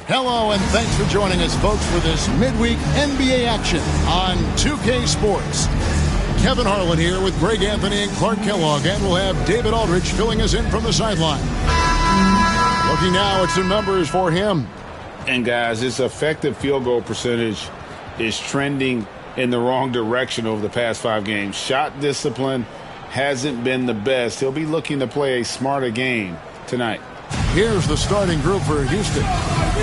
Hello, and thanks for joining us, folks, for this midweek NBA action on 2K Sports. Kevin Harlan here with Greg Anthony and Clark Kellogg, and we'll have David Aldridge filling us in from the sideline. Looking now at some numbers for him. And, guys, his effective field goal percentage is trending in the wrong direction over the past 5 games. Shot discipline hasn't been the best. He'll be looking to play a smarter game tonight. Here's the starting group for Houston.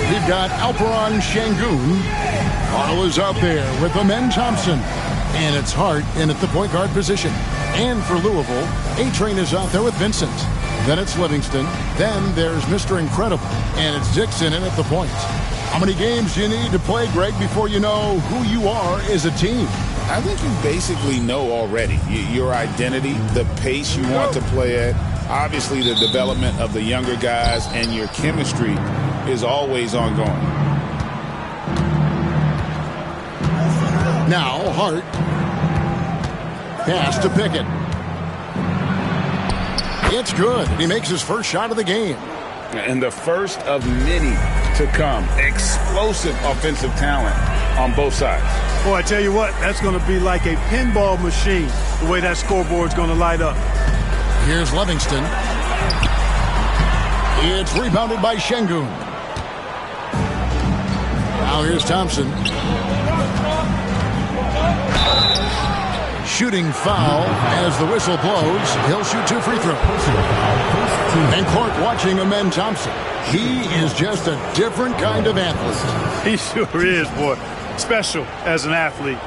We've got Alperen Şengün. Carl is out there with Amen Thompson. And it's Hart in at the point guard position. And for Louisville, A-Train is out there with Vincent. Then it's Livingston. Then there's Mr. Incredible. And it's Dixon in at the point. How many games do you need to play, Greg, before you know who you are as a team? I think you basically know already your identity, the pace you want to play at. Obviously, the development of the younger guys and your chemistry is always ongoing. Now, Hart. Pass to Pickett. It's good. He makes his first shot of the game. And the first of many to come. Explosive offensive talent on both sides. Boy, I tell you what, that's going to be like a pinball machine, the way that scoreboard's going to light up. Here's Livingston. It's rebounded by Şengün. Now here's Thompson. Shooting foul as the whistle blows. He'll shoot 2 free throws. And Clark watching Amen Thompson. He is just a different kind of athlete. He sure is, boy. Special as an athlete.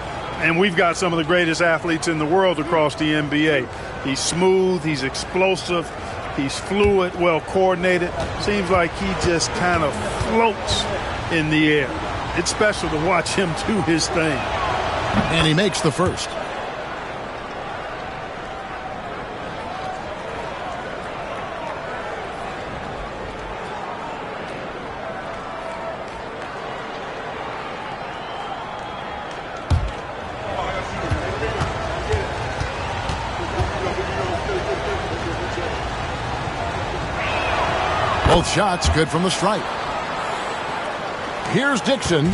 And we've got some of the greatest athletes in the world across the NBA. He's smooth, he's explosive, he's fluid, well coordinated. Seems like he just kind of floats in the air. It's special to watch him do his thing. And he makes the first. Both shots good from the stripe. Here's Dixon.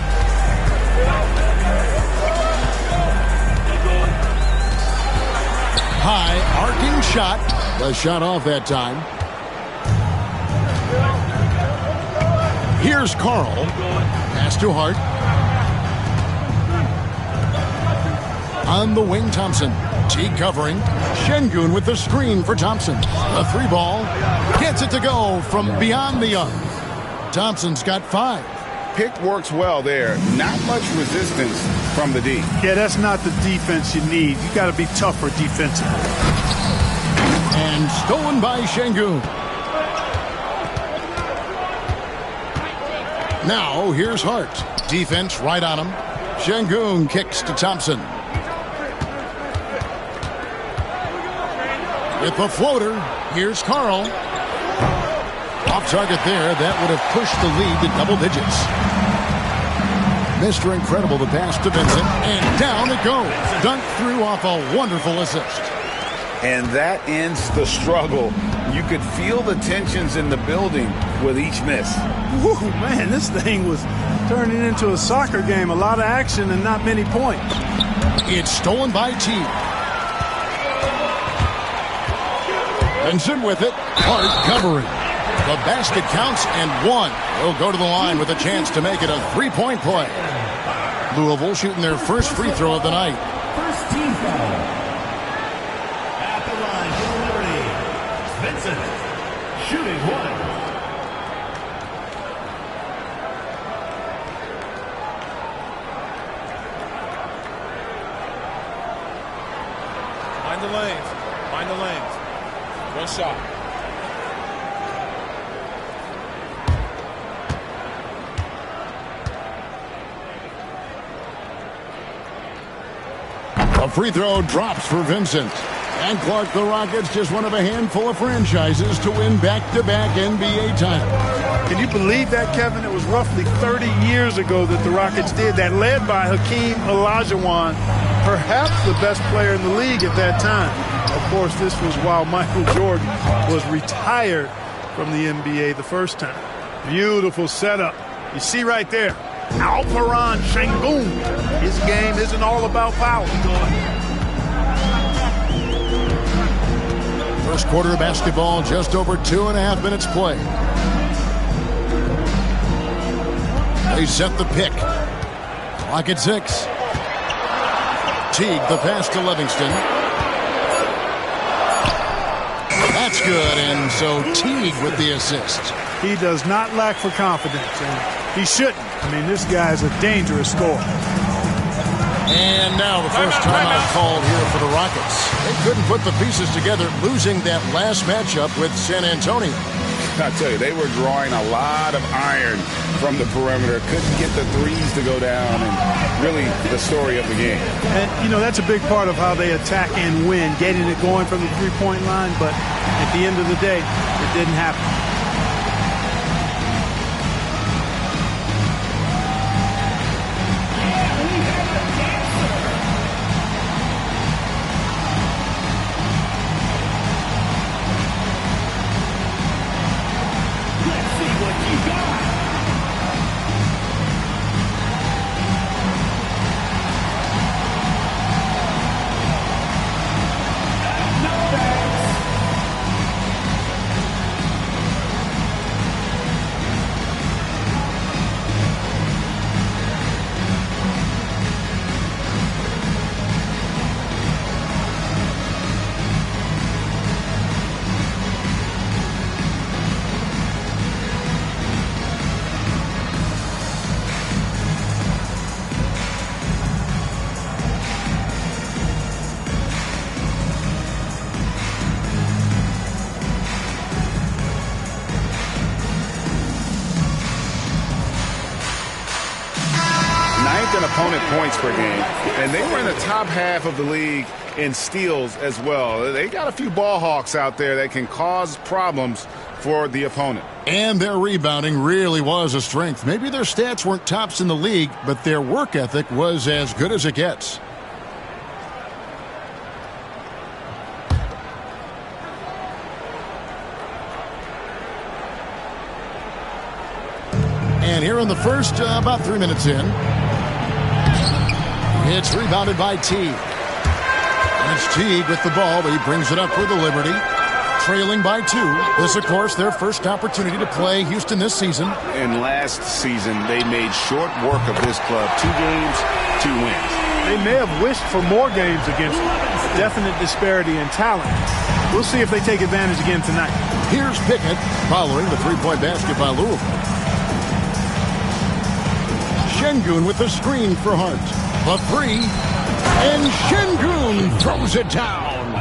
High arcing shot. The shot off that time. Here's Carl. Pass to Hart. On the wing, Thompson. T covering. Şengün with the screen for Thompson. A 3 ball. Gets it to go from beyond the arc. Thompson's got 5. Pick works well there. Not much resistance from the D. Yeah, that's not the defense you need. You got to be tougher defensively. And stolen by Şengün. Now here's Hart. Defense right on him. Şengün kicks to Thompson. With the floater, here's Carl. Off target there, that would have pushed the lead to double digits. Mr. Incredible, the pass to Vincent, and down it goes. Dunked through off a wonderful assist. And that ends the struggle. You could feel the tensions in the building with each miss. Woo, man, this thing was turning into a soccer game. A lot of action and not many points. It's stolen by T. Vincent with it. Hart covering. The basket counts and 1. He'll go to the line with a chance to make it a 3-point play. Louisville shooting their first free throw of the night. First team foul. At the line for Liberty, Vincent, shooting 1. Find the lanes. Find the lanes. One shot. A free throw drops for Vincent. And Clark, the Rockets, just one of a handful of franchises to win back-to-back NBA titles. Can you believe that, Kevin? It was roughly 30 years ago that the Rockets did that, led by Hakeem Olajuwon, perhaps the best player in the league at that time. Of course, this was while Michael Jordan was retired from the NBA the first time. Beautiful setup You see right there, Alperon Şengün. His game isn't all about power. First quarter of basketball, just over 2.5 minutes play. They set the pick. Clock at 6. Teague, the pass to Livingston. That's good, and so Teague with the assist. He does not lack for confidence, and he shouldn't. I mean, this guy's a dangerous scorer. And now the first timeout called here for the Rockets. They couldn't put the pieces together, losing that last matchup with San Antonio. I tell you, they were drawing a lot of iron from the perimeter. Couldn't get the threes to go down, and really the story of the game. And, you know, that's a big part of how they attack and win, getting it going from the three-point line. But at the end of the day, it didn't happen. Opponent points per game, and they were in the top half of the league in steals as well. They got a few ball hawks out there that can cause problems for the opponent. And their rebounding really was a strength. Maybe their stats weren't tops in the league, but their work ethic was as good as it gets. And here in the first, about 3 minutes in, it's rebounded by Teague. And it's Teague with the ball, but he brings it up for the Liberty. Trailing by 2. This, of course, their first opportunity to play Houston this season. And last season, they made short work of this club. 2 games, 2 wins. They may have wished for more games against them. Definite disparity in talent. We'll see if they take advantage again tonight. Here's Pickett following the three-point basket by Louisville. Şengün with the screen for Hart. The 3, and Şengün throws it down.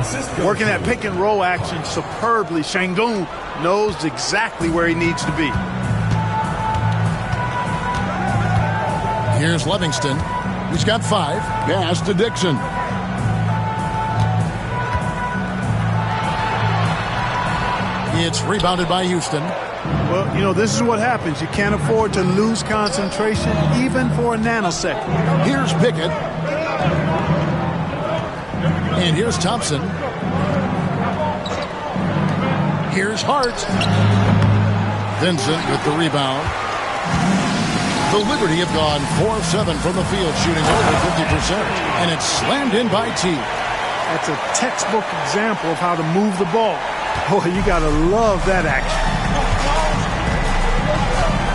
Working that pick and roll action superbly. Şengün knows exactly where he needs to be. Here's Livingston. He's got 5. Pass to Dixon. It's rebounded by Houston. Well, you know, this is what happens. You can't afford to lose concentration even for a nanosecond. Here's Pickett. And here's Thompson. Here's Hart. Vincent with the rebound. The Liberty have gone 4-7 from the field, shooting over 50%. And it's slammed in by Teague. That's a textbook example of how to move the ball. Boy, you got to love that action.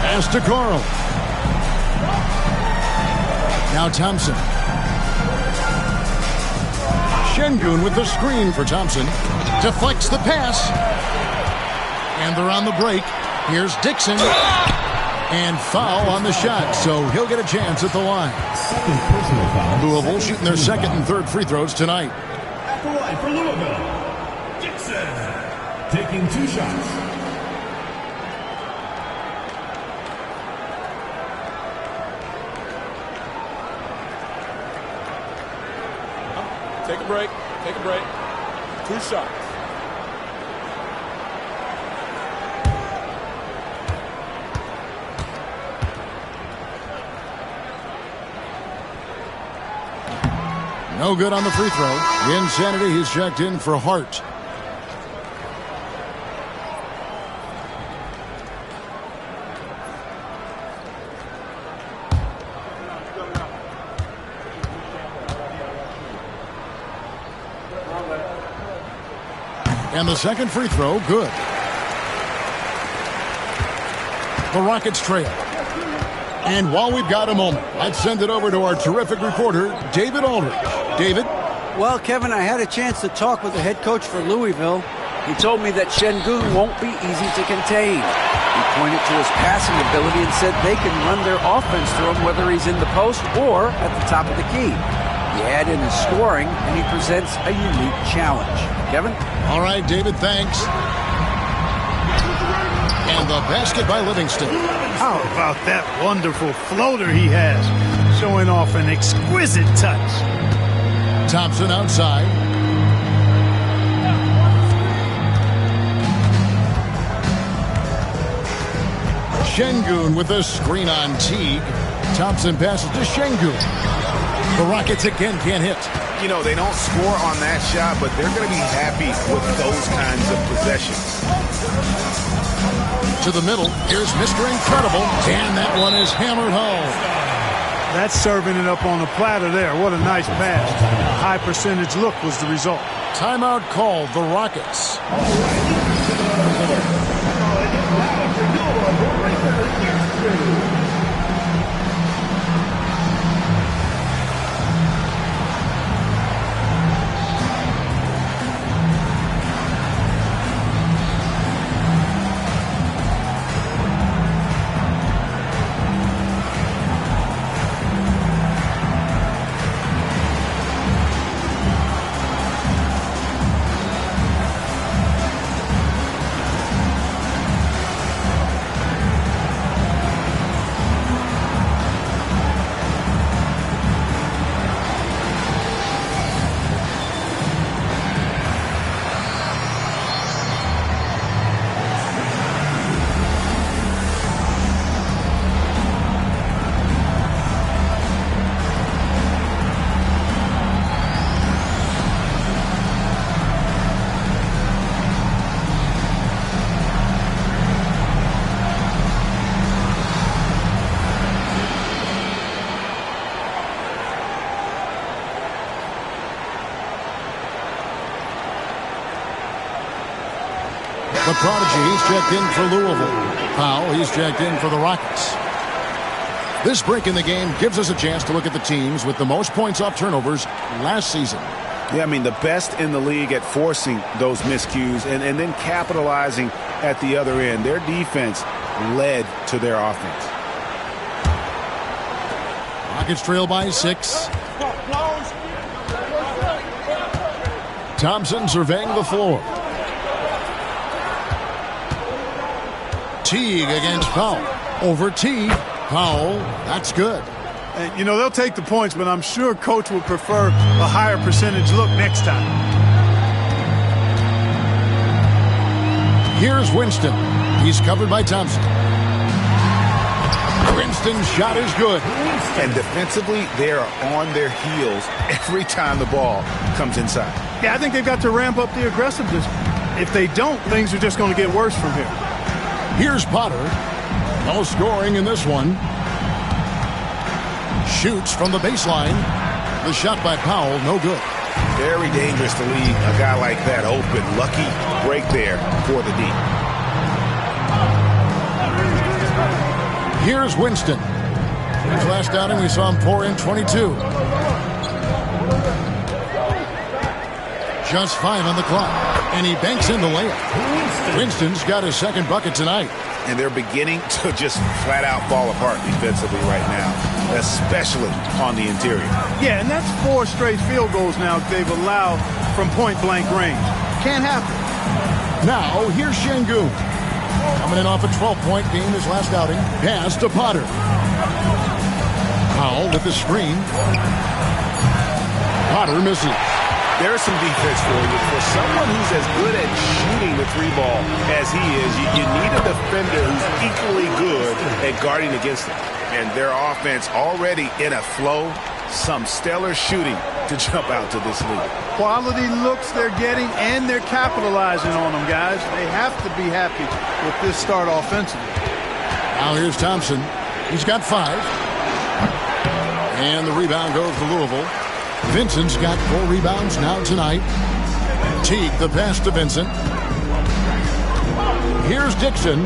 Pass to Carl. Now Thompson. Şengün with the screen for Thompson. Deflects the pass. And they're on the break. Here's Dixon. And foul on the shot, so he'll get a chance at the line. Louisville shooting their second and third free throws tonight. At the line for Louisville, Dixon taking 2 shots. Take a break. Take a break. 2 shots. No good on the free throw. Insanity, he's checked in for Hart. And the second free throw, good. The Rockets trail. And while we've got a moment, let's send it over to our terrific reporter, David Aldridge. David? Well, Kevin, I had a chance to talk with the head coach for Louisville. He told me that Şengün won't be easy to contain. He pointed to his passing ability and said they can run their offense through him whether he's in the post or at the top of the key. He add in his scoring, and he presents a unique challenge. Kevin? All right, David, thanks. And the basket by Livingston. How about that wonderful floater he has, showing off an exquisite touch. Thompson outside. Şengün with a screen on Teague. Thompson passes to Şengün. The Rockets again can't hit. You know, they don't score on that shot, but they're going to be happy with those kinds of possessions. To the middle, here's Mr. Incredible, and that one is hammered home. That's serving it up on the platter there. What a nice pass. A high percentage look was the result. Timeout called, the Rockets. The prodigy, he's checked in for Louisville. Powell, he's checked in for the Rockets. This break in the game gives us a chance to look at the teams with the most points off turnovers last season. Yeah, I mean, the best in the league at forcing those miscues and then capitalizing at the other end. Their defense led to their offense. Rockets trail by 6. Thompson surveying the floor. Teague against Powell. Over Teague. Powell, that's good. And, you know, they'll take the points, but I'm sure Coach would prefer a higher percentage look next time. Here's Winston. He's covered by Thompson. Winston's shot is good. And defensively, they are on their heels every time the ball comes inside. Yeah, I think they've got to ramp up the aggressiveness. If they don't, things are just going to get worse from here. Here's Potter. No scoring in this one. Shoots from the baseline. The shot by Powell, no good. Very dangerous to leave a guy like that open. Lucky break there for the D. Here's Winston. His last outing, we saw him pour in 22. Just 5 on the clock. And he banks in the layup. Winston's got his second bucket tonight. And they're beginning to just flat out fall apart defensively right now, especially on the interior. Yeah, and that's 4 straight field goals now they've allowed from point-blank range. Can't happen. Now, here's Şengün. Coming in off a 12-point game his last outing. Pass to Potter. Powell with the screen. Potter misses. There's some defense for you. For someone who's as good at shooting the 3-ball as he is, you need a defender who's equally good at guarding against him. And their offense already in a flow, some stellar shooting to jump out to this lead. Quality looks they're getting, and they're capitalizing on them, guys. They have to be happy with this start offensively. Now here's Thompson. He's got 5. And the rebound goes to Louisville. Vincent's got 4 rebounds now tonight. Teague, the pass to Vincent. Here's Dixon.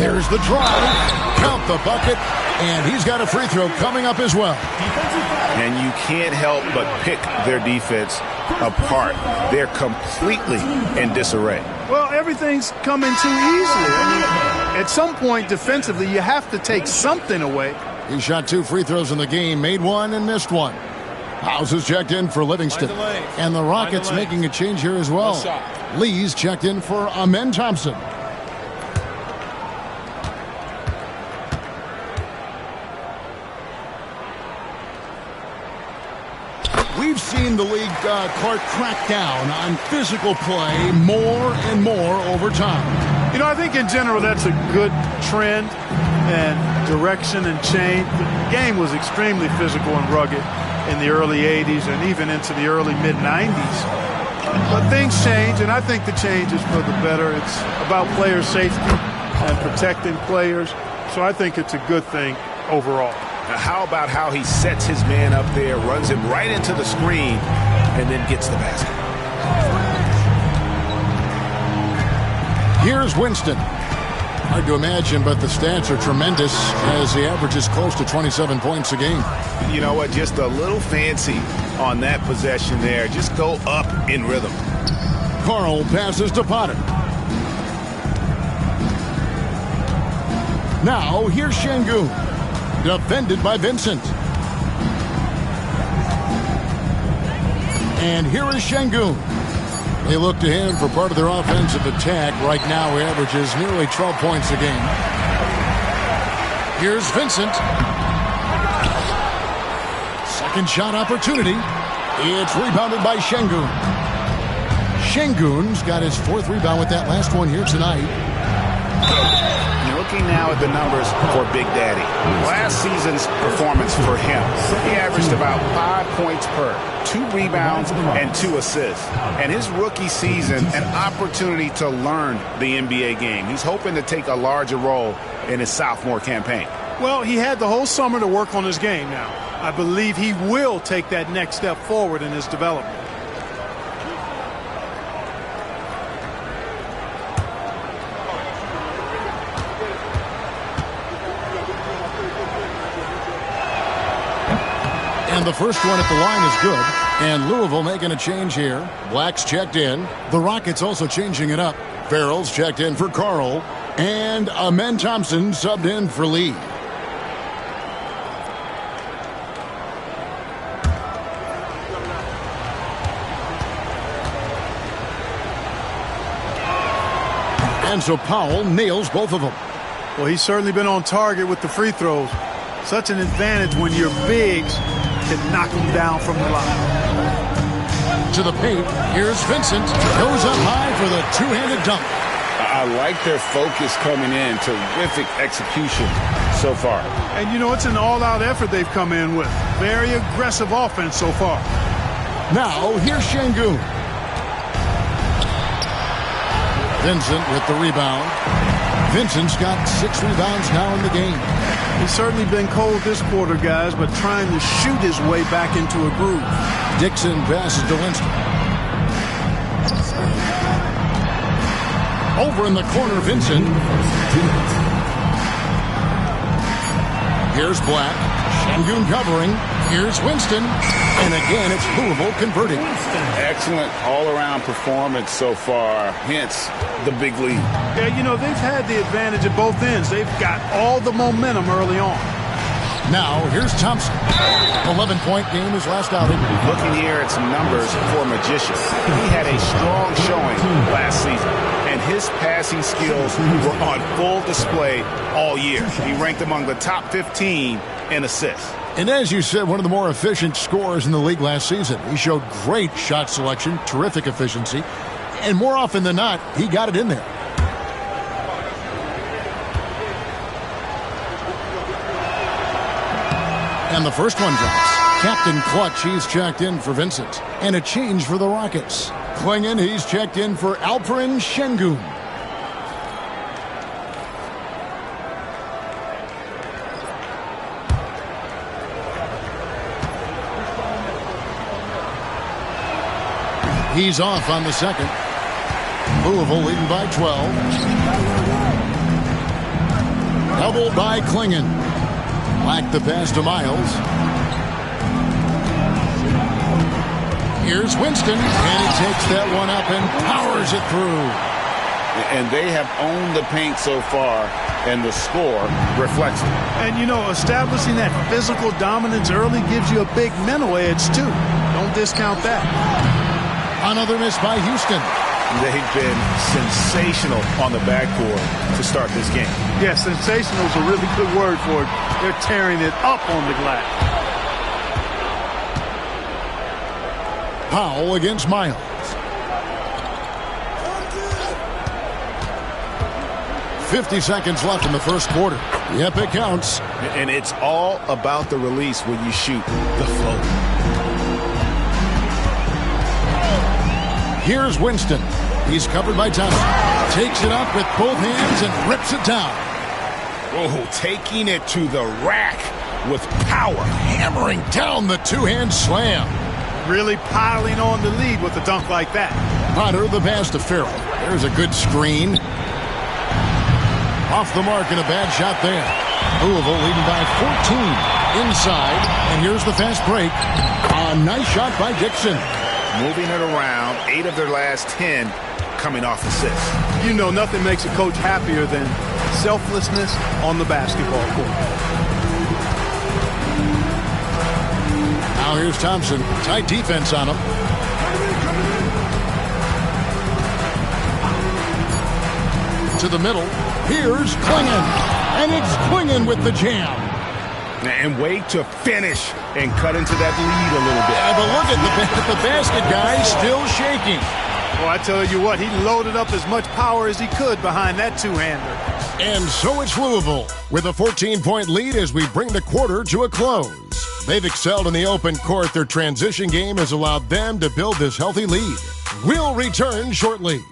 There's the drive. Count the bucket. And he's got a free throw coming up as well. And you can't help but pick their defense apart. They're completely in disarray. Well, everything's coming too easily. I mean, at some point defensively, you have to take something away. He shot 2 free throws in the game, made 1 and missed 1. House is checked in for Livingston. And the Rockets making a change here as well. Lee's checked in for Amen Thompson. We've seen the league Clark crack down on physical play more and more over time. You know, I think in general that's a good trend and direction and change. The game was extremely physical and rugged in the early 80s and even into the early mid-90s. But things change, and I think the change is for the better. It's about player safety and protecting players. So I think it's a good thing overall. Now, how about how he sets his man up there, runs him right into the screen, and then gets the basket? Here's Winston. Hard to imagine, but the stats are tremendous as he averages close to 27 points a game. You know what? Just a little fancy on that possession there. Just go up in rhythm. Carl passes to Potter. Now, here's Şengün. Defended by Vincent. And here is Şengün. They look to him for part of their offensive attack. Right now, he averages nearly 12 points a game. Here's Vincent. Second shot opportunity. It's rebounded by Şengün. Şengün's got his 4th rebound with that last one here tonight. Looking now at the numbers for Big Daddy. Last season's performance for him, he averaged about 5 points per, 2 rebounds, and 2 assists. And his rookie season, an opportunity to learn the NBA game. He's hoping to take a larger role in his sophomore campaign. Well, he had the whole summer to work on his game now. I believe he will take that next step forward in his development. And the first one at the line is good. And Louisville making a change here. Black's checked in. The Rockets also changing it up. Farrell's checked in for Carl. And Amen Thompson subbed in for Lee. And so Powell nails both of them. Well, he's certainly been on target with the free throws. Such an advantage when your bigs can knock him down from the line. To the paint, here's Vincent. Goes up high for the two-handed dunk. I like their focus coming in. Terrific execution so far. And, you know, it's an all-out effort they've come in with. Very aggressive offense so far. Now, here's Şengün. Vincent with the rebound. Vincent's got 6 rebounds now in the game. He's certainly been cold this quarter, guys, but trying to shoot his way back into a groove. Dixon passes to Winston. Over in the corner, Vincent. Here's Black. Şengün covering. Here's Winston. And again, it's Louisville converting. Excellent all-around performance so far, hence the big lead. Yeah, you know, they've had the advantage at both ends. They've got all the momentum early on. Now, here's Thompson. 11-point game his last outing. Looking here at some numbers for Magician. He had a strong showing last season, and his passing skills were on full display all year. He ranked among the top 15 in assists. And as you said, one of the more efficient scorers in the league last season. He showed great shot selection, terrific efficiency, and more often than not, he got it in there. And the first one drops. Captain Clutch, he's checked in for Vincent. And a change for the Rockets. Klingon, he's checked in for Alperen Şengün. He's off on the second. Louisville leading by 12. Doubled by Klingon. Black the pass to Miles. Here's Winston, and he takes that one up and powers it through. And they have owned the paint so far, and the score reflects it. And, you know, establishing that physical dominance early gives you a big mental edge, too. Don't discount that. Another miss by Houston. They've been sensational on the backcourt to start this game. Yeah, sensational is a really good word for it. They're tearing it up on the glass. Powell against Miles. "50 seconds left in the first quarter. Yep, it counts. And it's all about the release when you shoot the float. Here's Winston. He's covered by Thompson. Takes it up with both hands and rips it down. Oh, taking it to the rack with power. Hammering down the two-hand slam. Really piling on the lead with a dunk like that. Potter the pass to Farrell. There's a good screen. Off the mark and a bad shot there. Louisville leading by 14 inside. And here's the fast break. A nice shot by Dixon. Moving it around, 8 of their last 10 coming off assists. You know, nothing makes a coach happier than selflessness on the basketball court. Now here's Thompson. Tight defense on him. To the middle. Here's Klingon. And it's Klingon with the jam. And wait to finish and cut into that lead a little bit. But look at the basket, guys, still shaking. Well, I tell you what, he loaded up as much power as he could behind that two-hander. And so it's Louisville with a 14-point lead as we bring the quarter to a close. They've excelled in the open court. Their transition game has allowed them to build this healthy lead. We'll return shortly.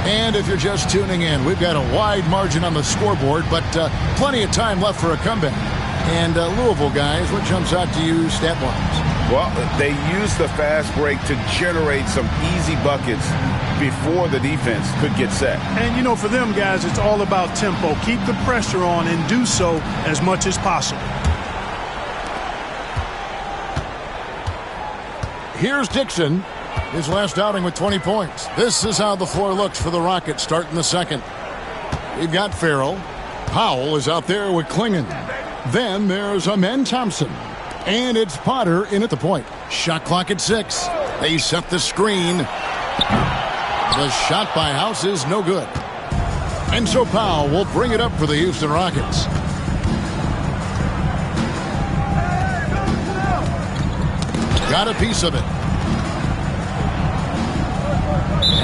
And if you're just tuning in, we've got a wide margin on the scoreboard, but plenty of time left for a comeback. And Louisville, guys, what jumps out to you stat-wise? Well, they used the fast break to generate some easy buckets before the defense could get set. And, you know, for them, guys, it's all about tempo. Keep the pressure on and do so as much as possible. Here's Dixon. His last outing with 20 points. This is how the floor looks for the Rockets starting the second. We've got Farrell. Powell is out there with Klingon. Then there's Amen Thompson. And it's Potter in at the point. Shot clock at 6. They set the screen. The shot by House is no good. And so Powell will bring it up for the Houston Rockets. Got a piece of it.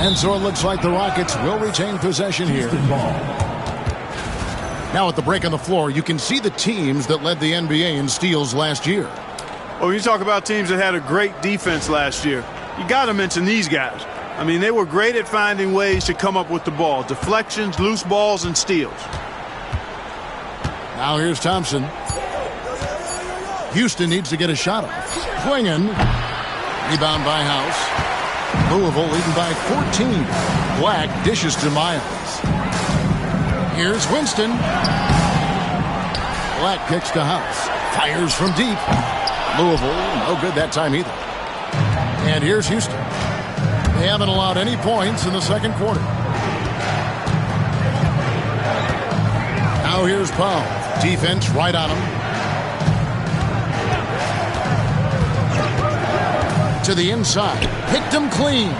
And so it looks like the Rockets will retain possession here. Now at the break on the floor, you can see the teams that led the NBA in steals last year. Oh, you talk about teams that had a great defense last year. You got to mention these guys. I mean, they were great at finding ways to come up with the ball. Deflections, loose balls, and steals. Now here's Thompson. Houston needs to get a shot off. Klingon. Rebound by House. Louisville leading by 14. Black dishes to Miles. Here's Winston. Black kicks to House. Fires from deep. Louisville, no good that time either. And here's Houston. They haven't allowed any points in the second quarter. Now here's Powell. Defense right on him. To the inside. Picked him clean.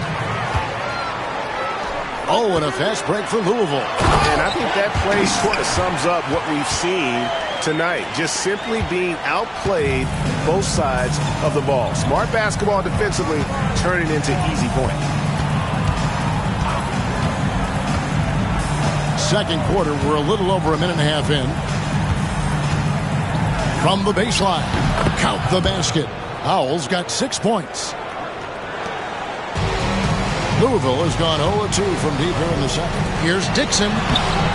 Oh, and a fast break for Louisville. And I think that play sort of sums up what we've seen tonight. Just simply being outplayed both sides of the ball. Smart basketball defensively, turning into easy points. Second quarter, we're a little over a minute and a half in. From the baseline, count the basket. Howell's got 6 points. Louisville has gone 0-2 from deep here in the second. Here's Dixon.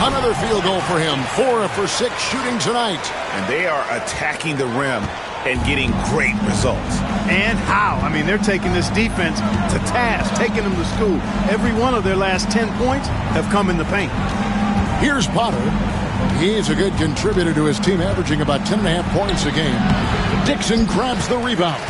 Another field goal for him. 4 for 6 shooting tonight. And they are attacking the rim and getting great results. And how? I mean, they're taking this defense to task, taking them to school. Every one of their last 10 points have come in the paint. Here's Potter. He's a good contributor to his team, averaging about 10.5 points a game. Dixon grabs the rebound.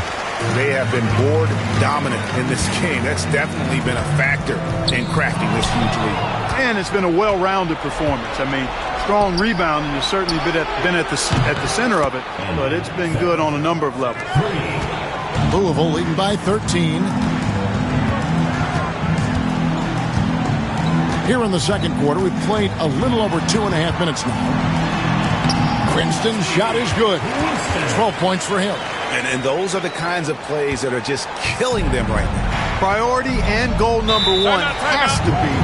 They have been board dominant in this game. That's definitely been a factor in crafting this huge lead. And it's been a well-rounded performance. I mean, strong rebounding has certainly been at the center of it, but it's been good on a number of levels. Louisville leading by 13. Here in the second quarter, we've played a little over 2.5 minutes now. Princeton's shot is good. 12 points for him. And those are the kinds of plays that are just killing them right now. Priority and goal number one has to be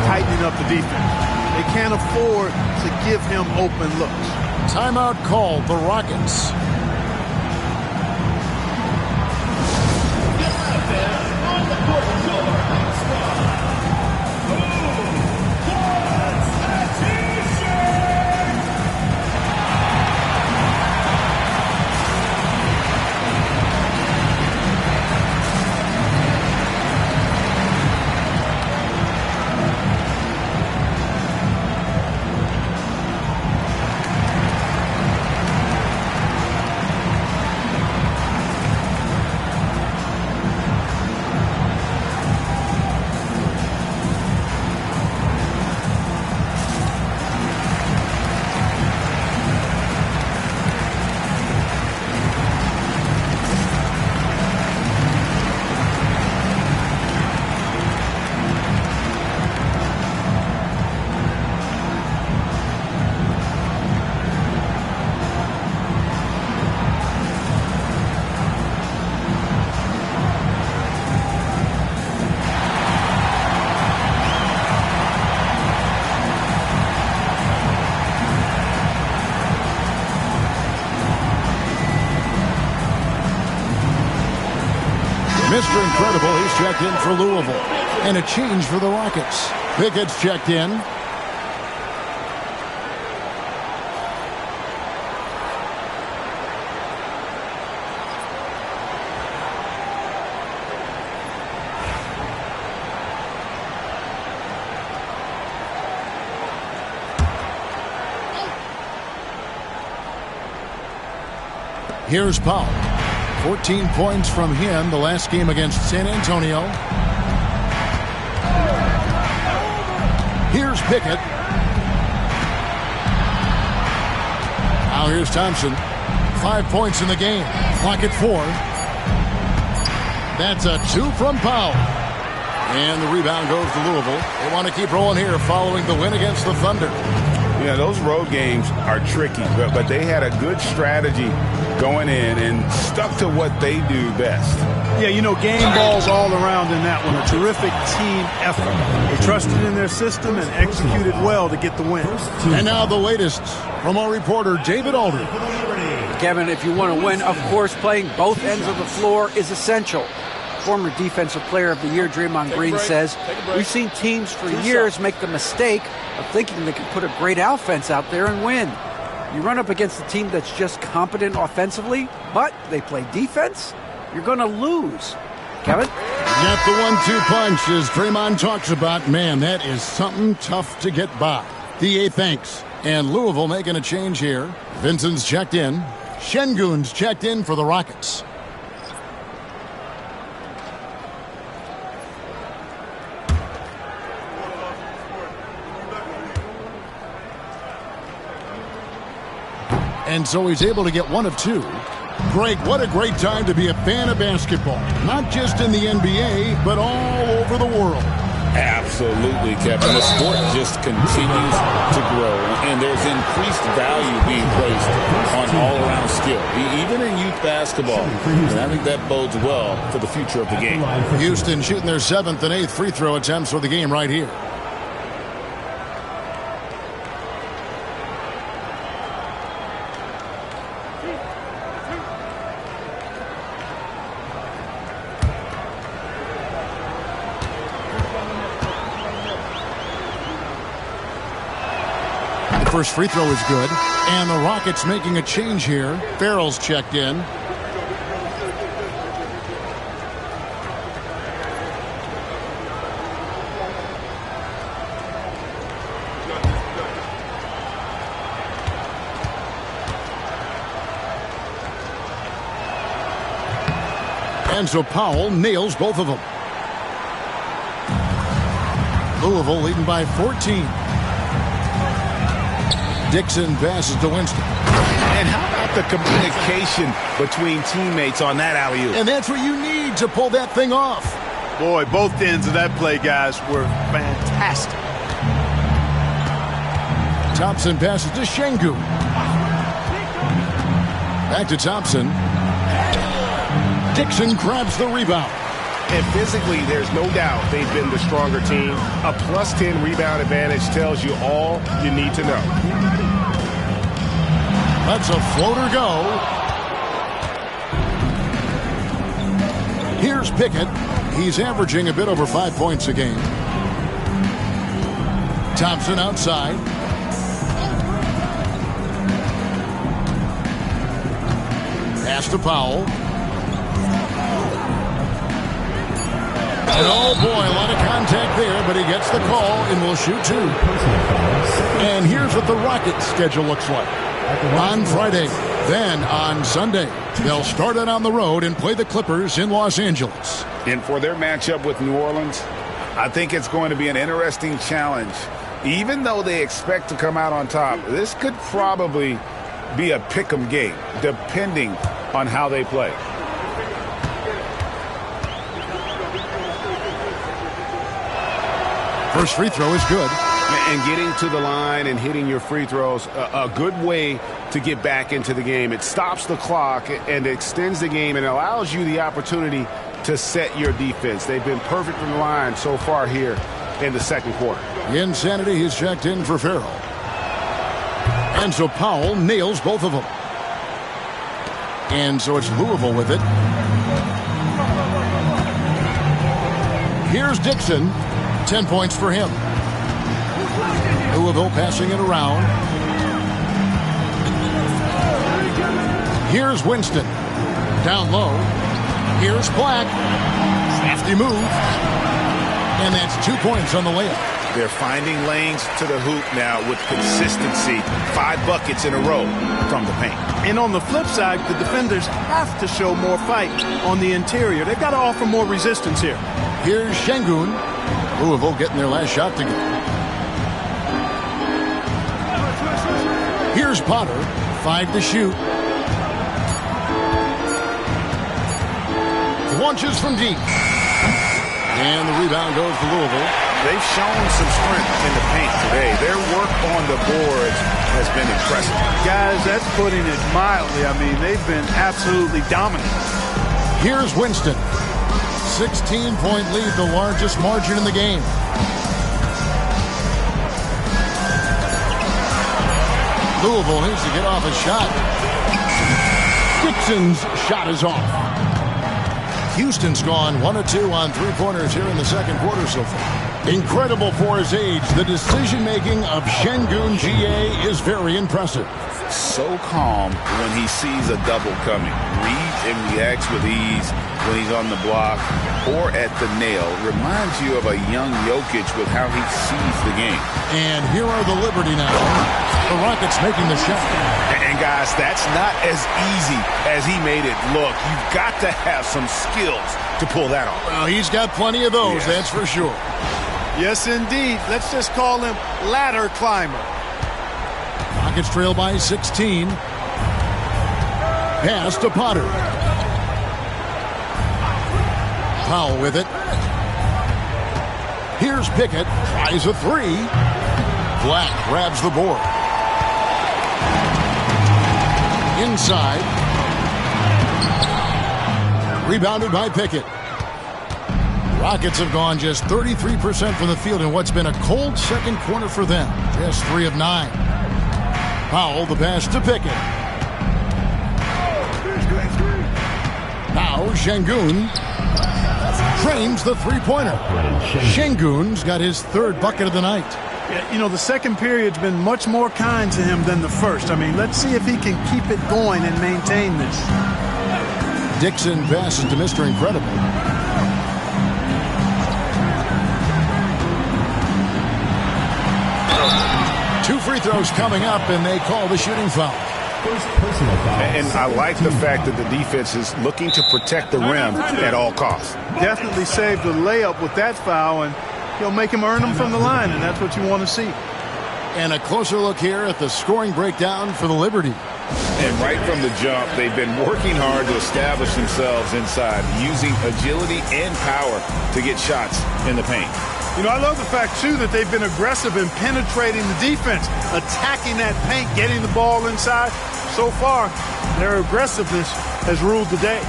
tightening up the defense. They can't afford to give him open looks. Timeout called, the Rockets. Mr. Incredible, he's checked in for Louisville. And a change for the Rockets. Pickett's checked in. Here's Powell. 14 points from him the last game against San Antonio. Here's Pickett. Now here's Thompson. 5 points in the game. Clock at 4. That's a 2 from Powell. And the rebound goes to Louisville. They want to keep rolling here following the win against the Thunder. Yeah, those road games are tricky, but they had a good strategy going in and stuck to what they do best. Yeah, you know, game balls all around in that one. A terrific team effort. They trusted in their system and executed well to get the win. And now the latest from our reporter, David Aldridge. Kevin, if you want to win, of course, playing both ends of the floor is essential. Former Defensive Player of the Year Draymond Green says, we've seen teams for years make the mistake of thinking they can put a great offense out there and win. You run up against a team that's just competent offensively, but they play defense, you're going to lose. Kevin? Got the 1-2 punch, as Draymond talks about. Man, that is something tough to get by. DA thanks. And Louisville making a change here. Vincent's checked in. Şengün's checked in for the Rockets. And so he's able to get 1 of 2. Greg, what a great time to be a fan of basketball. Not just in the NBA, but all over the world. Absolutely, Kevin. The sport just continues to grow, and there's increased value being placed on all-around skill, even in youth basketball. And I think that bodes well for the future of the game. Houston shooting their 7th and 8th free throw attempts for the game right here. First free throw is good. And the Rockets making a change here. Farrell's checked in. And so Powell nails both of them. Louisville leading by 14. Dixon passes to Winston. And how about the communication between teammates on that alley-oop? And that's what you need to pull that thing off. Boy, both ends of that play, guys, were fantastic. Thompson passes to Şengün. Back to Thompson. Dixon grabs the rebound. And physically, there's no doubt they've been the stronger team. A plus 10 rebound advantage tells you all you need to know. That's a floater go. Here's Pickett. He's averaging a bit over 5 points a game. Thompson outside. Pass to Powell. And oh boy, a lot of contact there, but he gets the call and will shoot two. And here's what the Rockets' schedule looks like. On Friday, then on Sunday, they'll start it on the road and play the Clippers in Los Angeles. And for their matchup with New Orleans, I think it's going to be an interesting challenge. Even though they expect to come out on top, this could probably be a pick-em game, depending on how they play. First free throw is good. And getting to the line and hitting your free throws, a good way to get back into the game. It stops the clock and extends the game and allows you the opportunity to set your defense. They've been perfect from the line so far here in the second quarter. Insanity has checked in for Farrell. And so Powell nails both of them. And so it's Louisville with it. Here's Dixon. 10 points for him. Louisville passing it around. Here's Winston. Down low. Here's Black. Safety move. And that's 2 points on the layup. They're finding lanes to the hoop now with consistency. 5 buckets in a row from the paint. And on the flip side, the defenders have to show more fight on the interior. They've got to offer more resistance here. Here's Şengün. Louisville getting their last shot to go. Here's Potter. 5 to shoot. Launches from deep. And the rebound goes to Louisville. They've shown some strength in the paint today. Their work on the boards has been impressive. Guys, that's putting it mildly. I mean, they've been absolutely dominant. Here's Winston. 16-point lead, the largest margin in the game. Louisville needs to get off a shot. Dixon's shot is off. Houston's gone 1 of 2 on three-pointers here in the second quarter so far. Incredible for his age. The decision-making of Şengün GA is very impressive. So calm when he sees a double coming. Reads and reacts with ease when he's on the block or at the nail. Reminds you of a young Jokic with how he sees the game. And here are the Liberty now. The Rockets making the shot. And guys, that's not as easy as he made it look. You've got to have some skills to pull that off. Well, he's got plenty of those, Yes. that's for sure. Yes, indeed. Let's just call him ladder climber. Rockets trail by 16. Pass to Potter. Powell with it. Here's Pickett. Tries a three. Black grabs the board. Inside. Rebounded by Pickett. Rockets have gone just 33% from the field in what's been a cold second quarter for them. Just 3 of 9. Powell, the pass to Pickett. Now Şengün drains the three-pointer. Şengün's got his 3rd bucket of the night. Yeah, you know, the second period's been much more kind to him than the first. I mean, let's see if he can keep it going and maintain this. Dixon passes to Mr. Incredible. Two free throws coming up, and they call the shooting foul. And I like the fact that the defense is looking to protect the rim at all costs. Definitely saved the layup with that foul, and he'll make him earn them from the line, and that's what you want to see. And a closer look here at the scoring breakdown for the Liberty. And right from the jump, they've been working hard to establish themselves inside, using agility and power to get shots in the paint. You know, I love the fact, too, that they've been aggressive in penetrating the defense, attacking that paint, getting the ball inside. So far, their aggressiveness has ruled the day.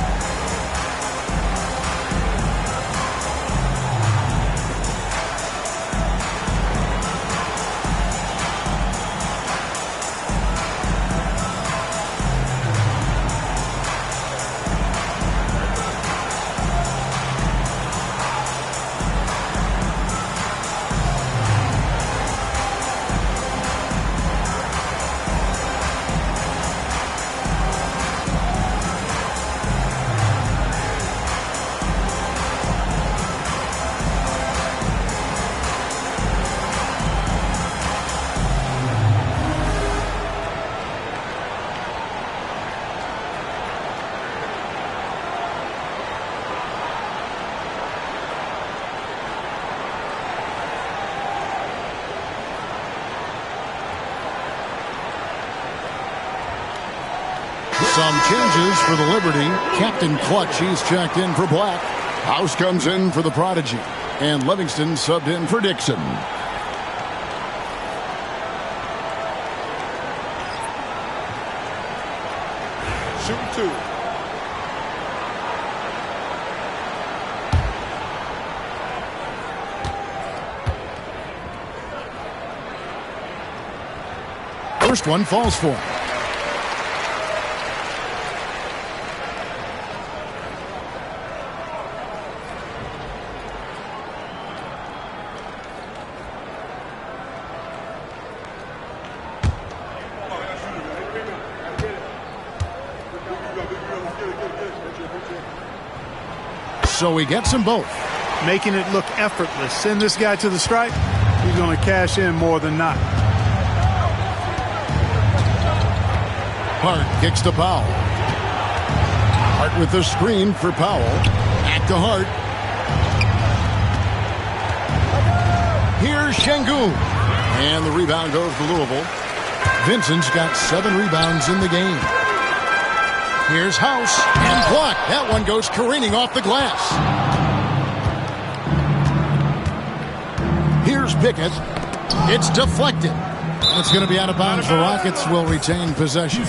Some changes for the Liberty. Captain Clutch, he's checked in for Black. House comes in for the Prodigy. And Livingston subbed in for Dixon. Shooting two. First one falls for him. So he gets them both. Making it look effortless. Send this guy to the stripe. He's going to cash in more than not. Hart kicks to Powell. Hart with the screen for Powell. Back to Hart. Here's Şengün. And the rebound goes to Louisville. Vincent's got 7 rebounds in the game. Here's House and blocked. That one goes careening off the glass. Here's Pickett. It's deflected. It's going to be out of bounds. The Rockets will retain possession.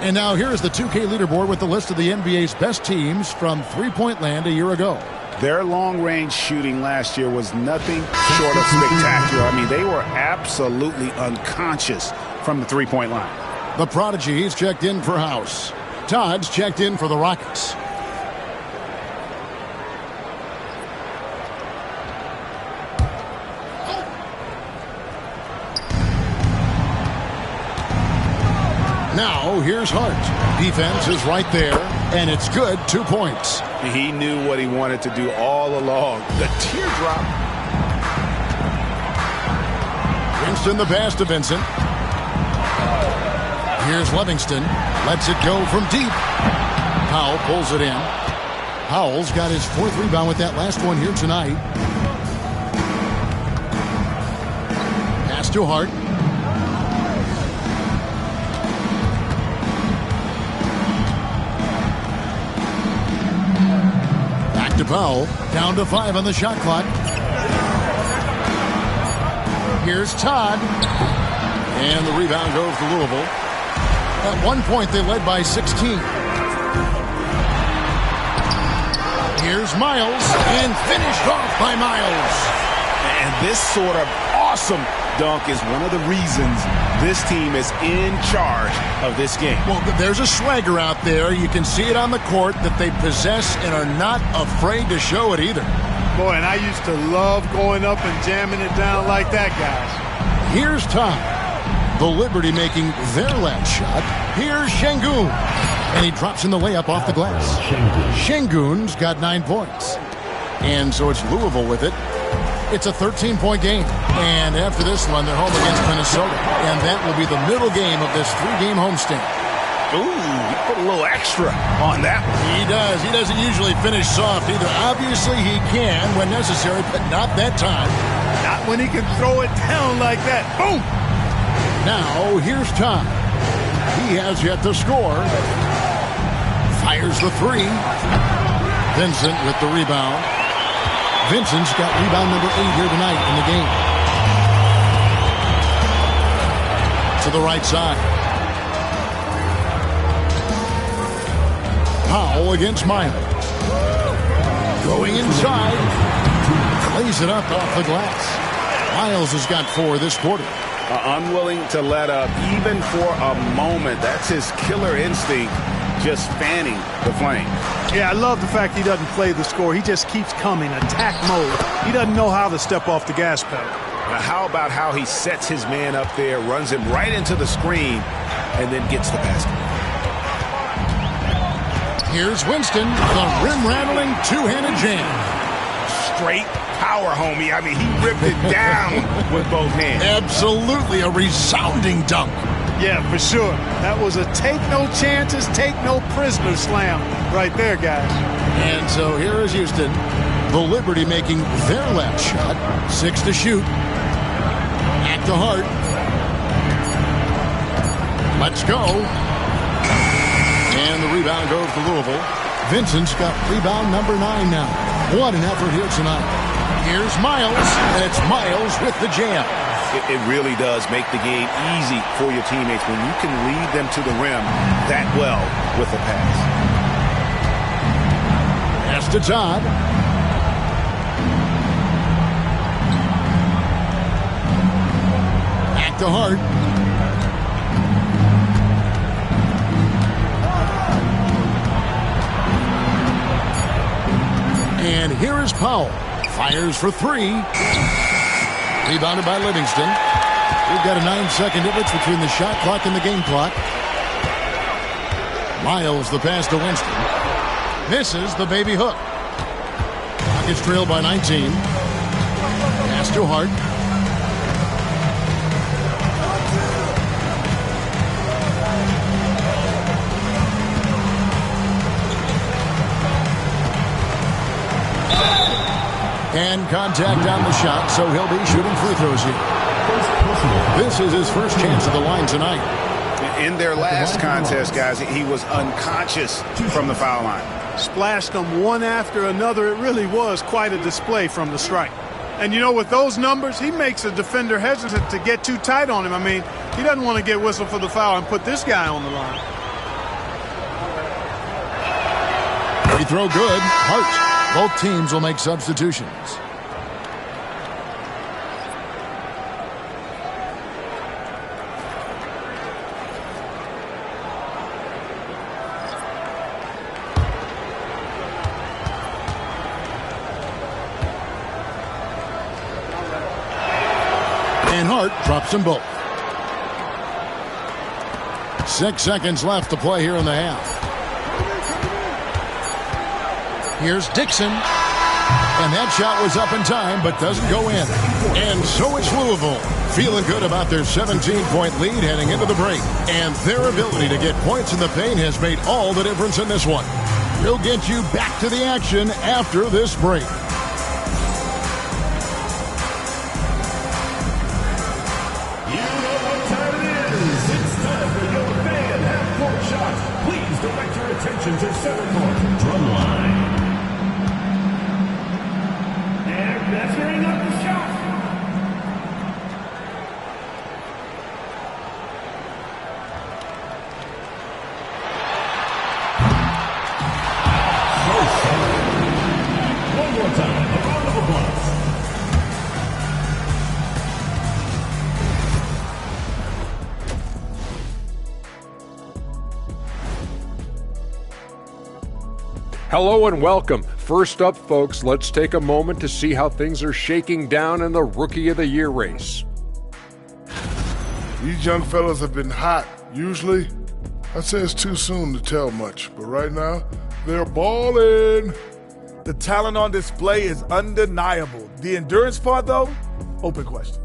And now here's the 2K leaderboard with the list of the NBA's best teams from three-point land a year ago. Their long-range shooting last year was nothing short of spectacular. I mean, they were absolutely unconscious from the three-point line. The Prodigy, he's checked in for House. Todd's checked in for the Rockets. Now, here's Hart. Defense is right there, and it's good. 2 points. He knew what he wanted to do all along. The teardrop. Winston the pass to Vincent. Here's Livingston. Lets it go from deep. Powell pulls it in. Powell's got his 4th rebound with that last one here tonight. Pass to Hart. Back to Powell. Down to 5 on the shot clock. Here's Todd. And the rebound goes to Louisville. At one point, they led by 16. Here's Miles, and finished off by Miles. And this sort of awesome dunk is one of the reasons this team is in charge of this game. Well, there's a swagger out there. You can see it on the court that they possess and are not afraid to show it either. Boy, and I used to love going up and jamming it down like that, guys. Here's Tom. The Liberty making their last shot. Here's Şengün. And he drops in the layup off the glass. Şengün's got 9 points. And so it's Louisville with it. It's a 13-point game. And after this one, they're home against Minnesota. And that will be the middle game of this 3-game homestand. Ooh, he put a little extra on that one. He does. He doesn't usually finish soft either. Obviously, he can when necessary, but not that time. Not when he can throw it down like that. Boom! Now, here's Tom. He has yet to score. Fires the 3. Vincent with the rebound. Vincent's got rebound number 8 here tonight in the game. To the right side. Powell against Miles. Going inside. Lays it up off the glass. Miles has got 4 this quarter. Unwilling to let up even for a moment. That's his killer instinct, just fanning the flame. Yeah, I love the fact he doesn't play the score. He just keeps coming, attack mode. He doesn't know how to step off the gas pedal. Now, how about how he sets his man up there, runs him right into the screen, and then gets the basket. Here's Winston, the rim-rattling two-handed jam. Straight power, homie. I mean, he ripped it down with both hands. Absolutely a resounding dunk. Yeah, for sure. That was a take no chances, take no prisoner slam right there, guys. And so here is Houston. The Liberty making their last shot. 6 to shoot. At the Hart. Let's go. And the rebound goes to Louisville. Vincent's got rebound number 9 now. What an effort here tonight. Here's Miles, and it's Miles with the jam. It really does make the game easy for your teammates when you can lead them to the rim that well with a pass. Pass to Todd. Back to Hart. And here is Powell. Fires for 3. Rebounded by Livingston. We've got a 9-second difference between the shot clock and the game clock. Miles the pass to Winston. Misses the baby hook. Rockets trailed by 19. Pass to Hart. And contact on the shot, so he'll be shooting free throws here. This is his first chance at the line tonight. In their last contest, guys, he was unconscious from the foul line. Splashed them one after another. It really was quite a display from the strike. And, you know, with those numbers, he makes a defender hesitant to get too tight on him. I mean, he doesn't want to get whistled for the foul and put this guy on the line. Free throw good. Hart. Both teams will make substitutions. And Hart drops them both. 6 seconds left to play here in the half. Here's Dixon. And that shot was up in time, but doesn't go in. And so it's Louisville, feeling good about their 17-point lead heading into the break. And their ability to get points in the paint has made all the difference in this one. We'll get you back to the action after this break. You know what time it is. It's time for your fan half-court shots. Please direct your attention to center court. Drum line. And measuring up the shot. One more time. A round of applause. Hello and welcome. First up, folks, let's take a moment to see how things are shaking down in the Rookie of the Year race. These young fellas have been hot. Usually, I'd say it's too soon to tell much, but right now, they're balling. The talent on display is undeniable. The endurance part, though, open question.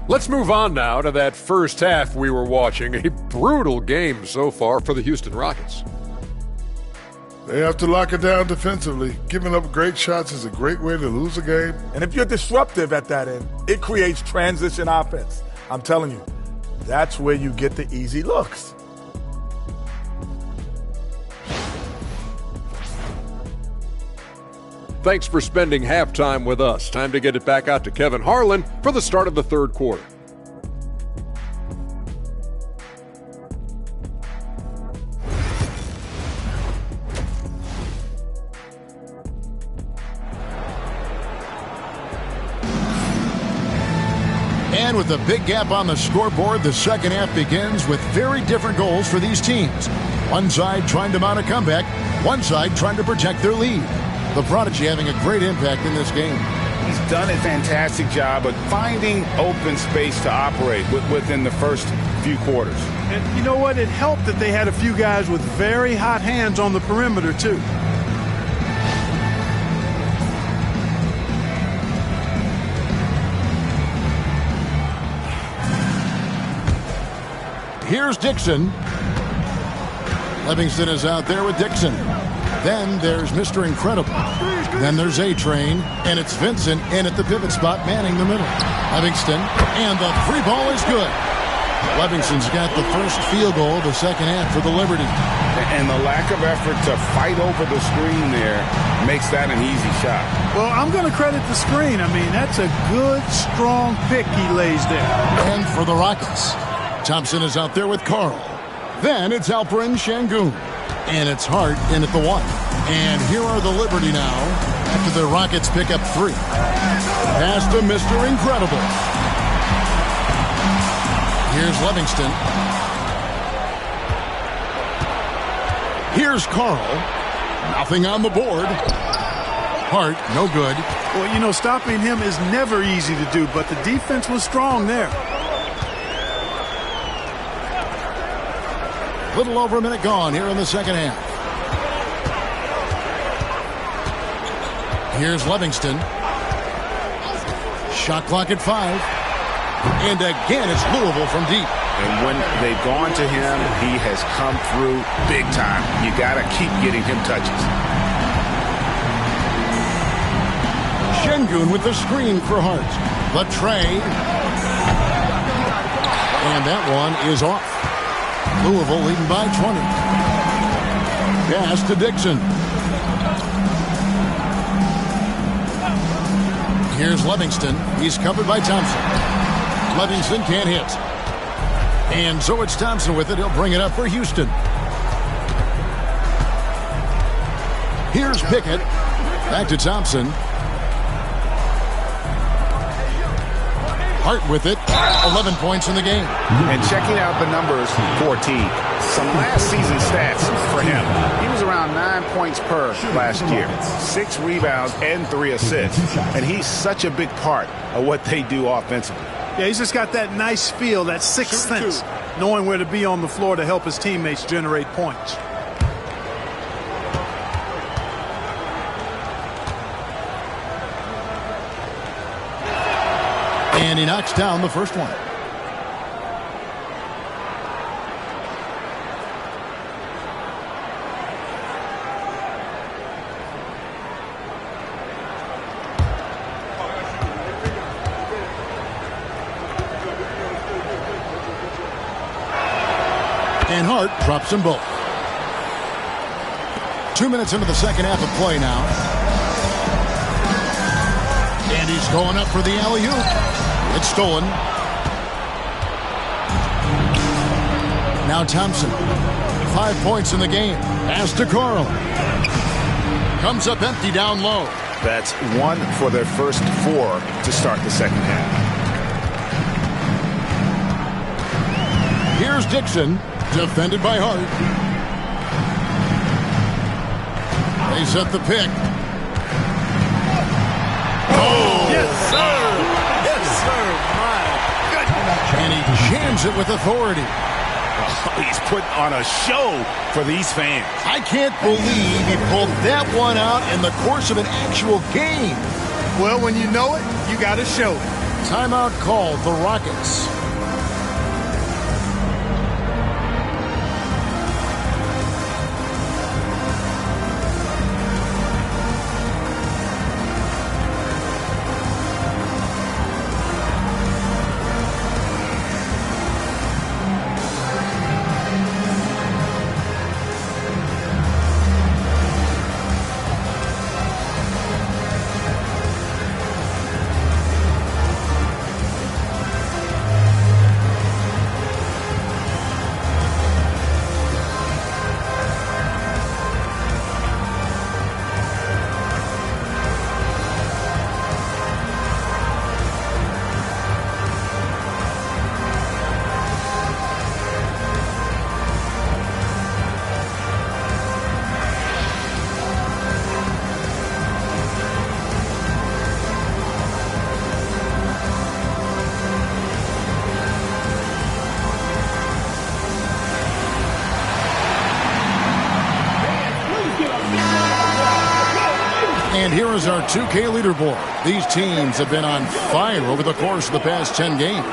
Let's move on now to that first half we were watching. A brutal game so far for the Houston Rockets. They have to lock it down defensively. Giving up great shots is a great way to lose a game. And if you're disruptive at that end, it creates transition offense. I'm telling you, that's where you get the easy looks. Thanks for spending halftime with us. Time to get it back out to Kevin Harlan for the start of the third quarter. And with a big gap on the scoreboard, the second half begins with very different goals for these teams. One side trying to mount a comeback, one side trying to protect their lead. The Prodigy having a great impact in this game. He's done a fantastic job of finding open space to operate within the first few quarters. And you know what? It helped that they had a few guys with very hot hands on the perimeter, too. Here's Dixon. Livingston is out there with Dixon. Then there's Mr. Incredible. Then there's A-Train, and it's Vincent in at the pivot spot, manning the middle. Livingston, and the free ball is good. Livingston's got the first field goal of the second half for the Liberty. And the lack of effort to fight over the screen there makes that an easy shot. Well, I'm going to credit the screen. I mean, that's a good, strong pick he lays there. And for the Rockets, Thompson is out there with Carl. Then it's Alperen Şengün. And it's Hart in at the one. And here are the Liberty now after the Rockets pick up 3. Pass to Mr. Incredible. Here's Livingston. Here's Carl. Nothing on the board. Hart, no good. Well, you know, stopping him is never easy to do, but the defense was strong there. Little over a minute gone here in the second half. Here's Livingston. Shot clock at 5. And again, it's Louisville from deep. And when they've gone to him, he has come through big time. You got to keep getting him touches. Şengün with the screen for Hart. The tray. And that one is off. Louisville leading by 20. Pass to Dixon. Here's Livingston. He's covered by Thompson. Livingston can't hit. And so it's Thompson with it. He'll bring it up for Houston. Here's Pickett. Back to Thompson. Hart with it. 11 points in the game. And checking out the numbers for T. Some last season stats for him. He was around 9 points per last year. 6 rebounds and 3 assists. And he's such a big part of what they do offensively. Yeah, he's just got that nice feel, that sixth sense, knowing where to be on the floor to help his teammates generate points. And he knocks down the first one. And Hart drops them both. 2 minutes into the second half of play now. And he's going up for the alley-oop. It's stolen. Now Thompson. 5 points in the game. Pass to Carl. Comes up empty down low. That's 1 for their first 4 to start the second half. Here's Dixon. Defended by Hart. They set the pick. Yes, sir. Yes, sir. My goodness. And he jams it with authority. Oh, he's putting on a show for these fans. I can't believe he pulled that one out in the course of an actual game. Well, when you know it, you got to show it. Timeout called the Rockets. And here is our 2K leaderboard. These teams have been on fire over the course of the past 10 games.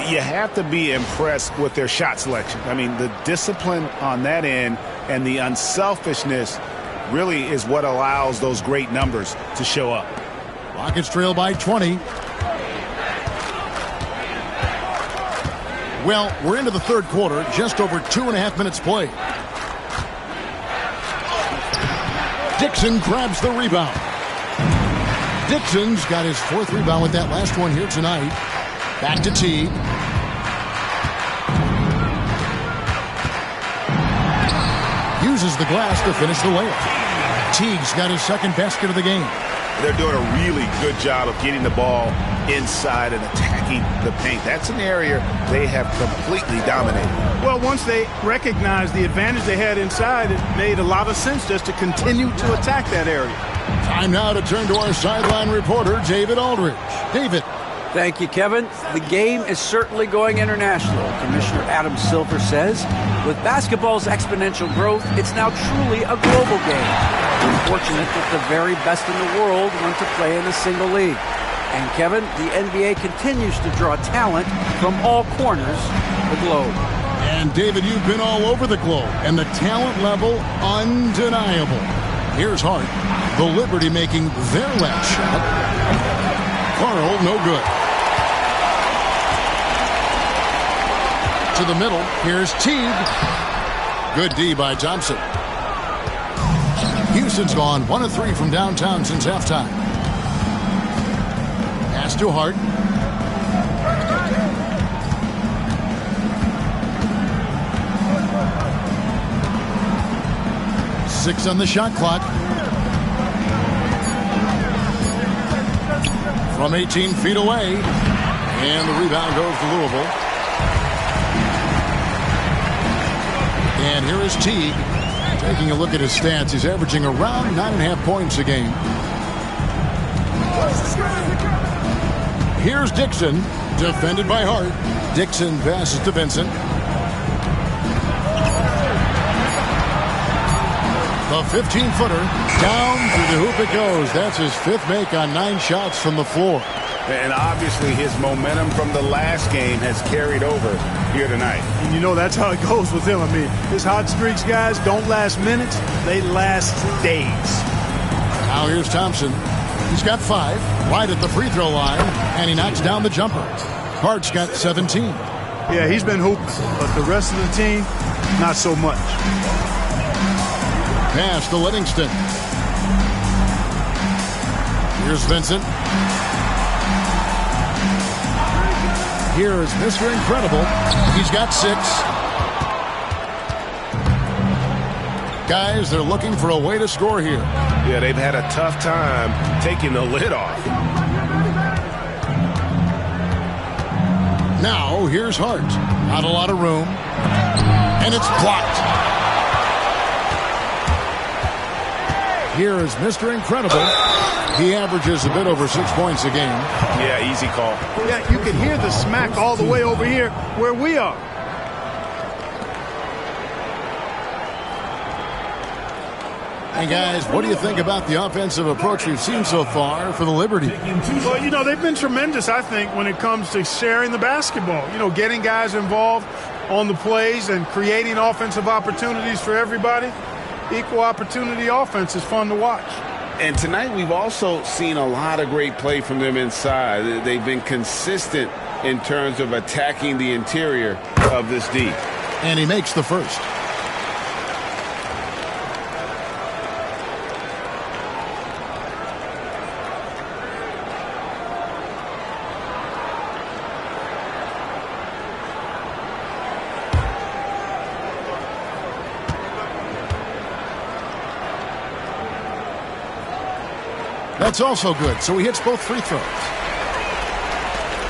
You have to be impressed with their shot selection. I mean, the discipline on that end and the unselfishness really is what allows those great numbers to show up. Rockets trail by 20. Well, we're into the third quarter, just over 2.5 minutes played. Dixon grabs the rebound. Dixon's got his 4th rebound with that last one here tonight. Back to Teague. Uses the glass to finish the layup. Teague's got his 2nd basket of the game. They're doing a really good job of getting the ball inside and attacking the paint. That's an area they have completely dominated. Well, once they recognized the advantage they had inside, it made a lot of sense just to continue to attack that area. Time now to turn to our sideline reporter, David Aldridge. David. Thank you, Kevin. The game is certainly going international. Commissioner Adam Silver says, with basketball's exponential growth, it's now truly a global game. We're fortunate that the very best in the world want to play in a single league. And Kevin, the NBA continues to draw talent from all corners of the globe. And David, you've been all over the globe, and the talent level undeniable. Here's Hart, the Liberty making their last shot. Carl, no good. To the middle, here's Teague. Good D by Thompson. Houston's gone 1 of 3 from downtown since halftime. Pass to Hart. Six on the shot clock. From 18 feet away. And the rebound goes to Louisville. And here is Teague. Taking a look at his stats, he's averaging around 9.5 points a game. Here's Dixon, defended by Hart. Dixon passes to Vincent. The 15-footer, down through the hoop it goes. That's his 5th make on 9 shots from the floor. And obviously his momentum from the last game has carried over here tonight. And you know that's how it goes with him. I mean, his hot streaks, guys, don't last minutes. They last days. Now here's Thompson. He's got 5, right at the free throw line, and he knocks down the jumper. Hart's got 17. Yeah, he's been hooping, but the rest of the team, not so much. Pass to Livingston. Here's Vincent. Here is Mr. Incredible. He's got 6. Guys, they're looking for a way to score here. Yeah, they've had a tough time taking the lid off. Now, here's Hart. Not a lot of room. And it's blocked. Here is Mr. Incredible. He averages a bit over 6 points a game. Yeah, easy call. Yeah, you can hear the smack all the way over here where we are. Hey, guys, what do you think about the offensive approach we've seen so far for the Liberty? Well, you know, they've been tremendous, I think, when it comes to sharing the basketball. You know, getting guys involved on the plays and creating offensive opportunities for everybody. Equal opportunity offense is fun to watch. And tonight we've also seen a lot of great play from them inside. They've been consistent in terms of attacking the interior of this D. And he makes the first. That's also good, so he hits both free throws.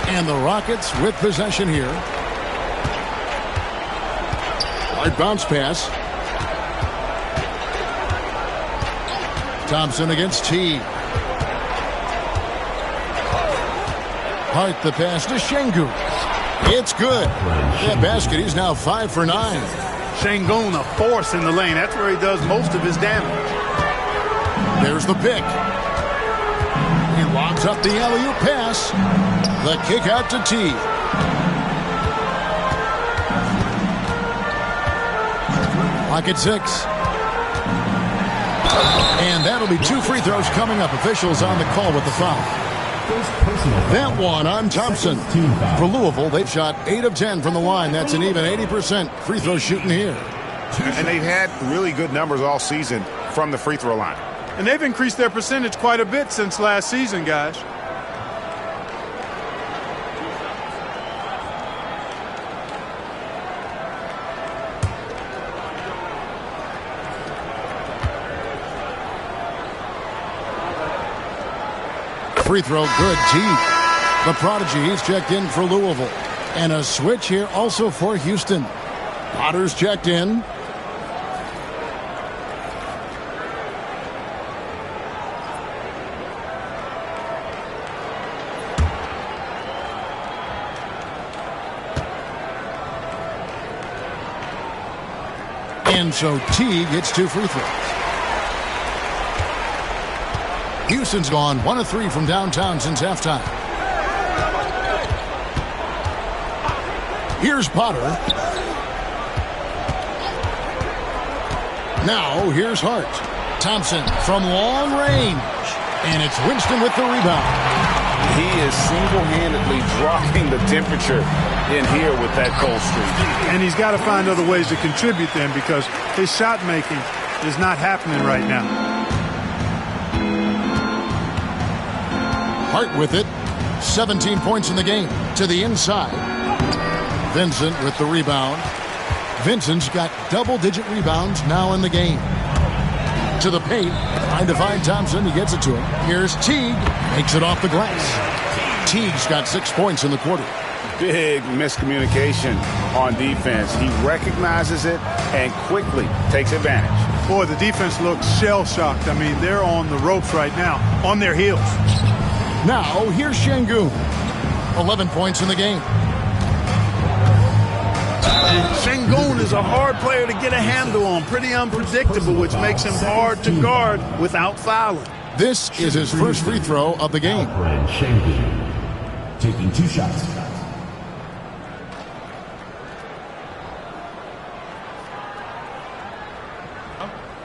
And the Rockets with possession here. Hard bounce pass. Thompson against T. Hart the pass to Şengün. It's good. That basket, he's now 5 for 9. Şengün, a force in the lane. That's where he does most of his damage. There's the pick. He lobs up the alley-oop pass. The kick out to T. Clock at 6. And that'll be 2 free throws coming up. Officials on the call with the foul. That one on Thompson. For Louisville, they've shot 8 of 10 from the line. That's an even 80% free throw shooting here. And they've had really good numbers all season from the free throw line. And they've increased their percentage quite a bit since last season, guys. Free throw good. T. The prodigy, he's checked in for Louisville. And a switch here also for Houston. Potter's checked in. And so T gets 2 free throws. Houston's gone 1 of 3 from downtown since halftime. Here's Potter. Now here's Hart. Thompson from long range. And it's Winston with the rebound. He is single-handedly dropping the temperature in here with that cold streak. And he's got to find other ways to contribute then, because his shot making is not happening right now. Hart with it. 17 points in the game. To the inside. Vincent with the rebound. Vincent's got double-digit rebounds now in the game. To the paint. Trying to find Thompson. He gets it to him. Here's Teague. Makes it off the glass. Teague's got 6 points in the quarter. Big miscommunication on defense. He recognizes it and quickly takes advantage. Boy, the defense looks shell-shocked. I mean, they're on the ropes right now, on their heels. Now, here's Şengün. 11 points in the game. Şengün is a hard player to get a handle on. Pretty unpredictable, which makes him hard to guard without fouling. This is his first free throw of the game. Şengün taking 2 shots.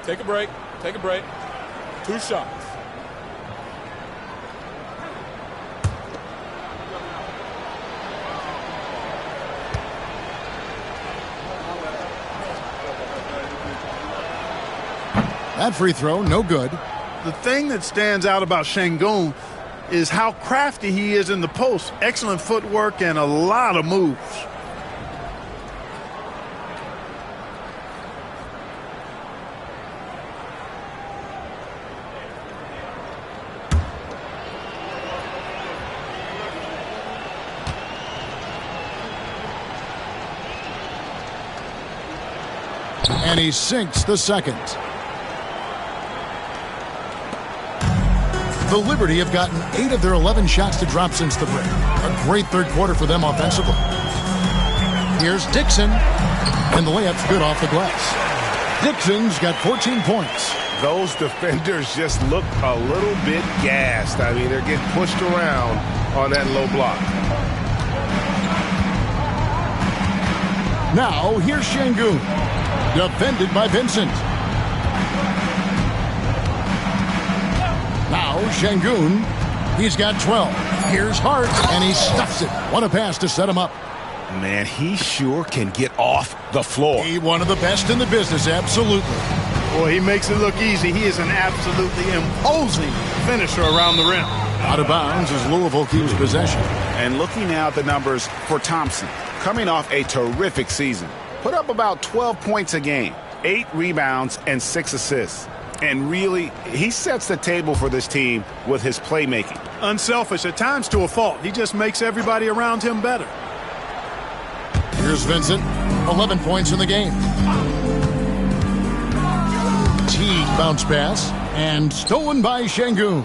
Take a break. Take a break. 2 shots. That free throw, no good. The thing that stands out about Şengün is how crafty he is in the post. Excellent footwork and a lot of moves. And he sinks the second. The Liberty have gotten 8 of their 11 shots to drop since the break. A great third quarter for them offensively. Here's Dixon, and the layup's good off the glass. Dixon's got 14 points. Those defenders just look a little bit gassed. I mean, they're getting pushed around on that low block. Now, here's Şengün, defended by Vincent. Now, Şengün, he's got 12. Here's Hart, and he stuffs it. What a pass to set him up. Man, he sure can get off the floor. He's one of the best in the business, absolutely. Boy, he makes it look easy. He is an absolutely imposing finisher around the rim. Out of bounds as Louisville keeps possession. And looking now at the numbers for Thompson, coming off a terrific season. Put up about 12 points a game, 8 rebounds, and 6 assists. And really, he sets the table for this team with his playmaking. Unselfish, at times to a fault. He just makes everybody around him better. Here's Vincent, 11 points in the game. Teague bounce pass, and stolen by Şengün.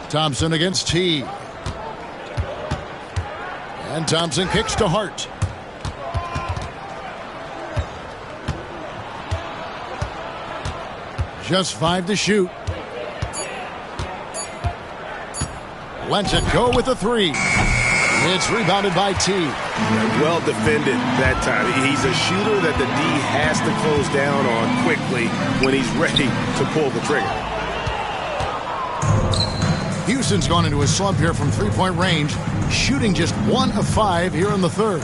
Thompson against Teague. And Thompson kicks to Hart. Just 5 to shoot. Lets it go with a 3. It's rebounded by Teague. Well defended that time. He's a shooter that the D has to close down on quickly when he's ready to pull the trigger. Houston's gone into a slump here from three-point range, shooting just 1 of 5 here in the third.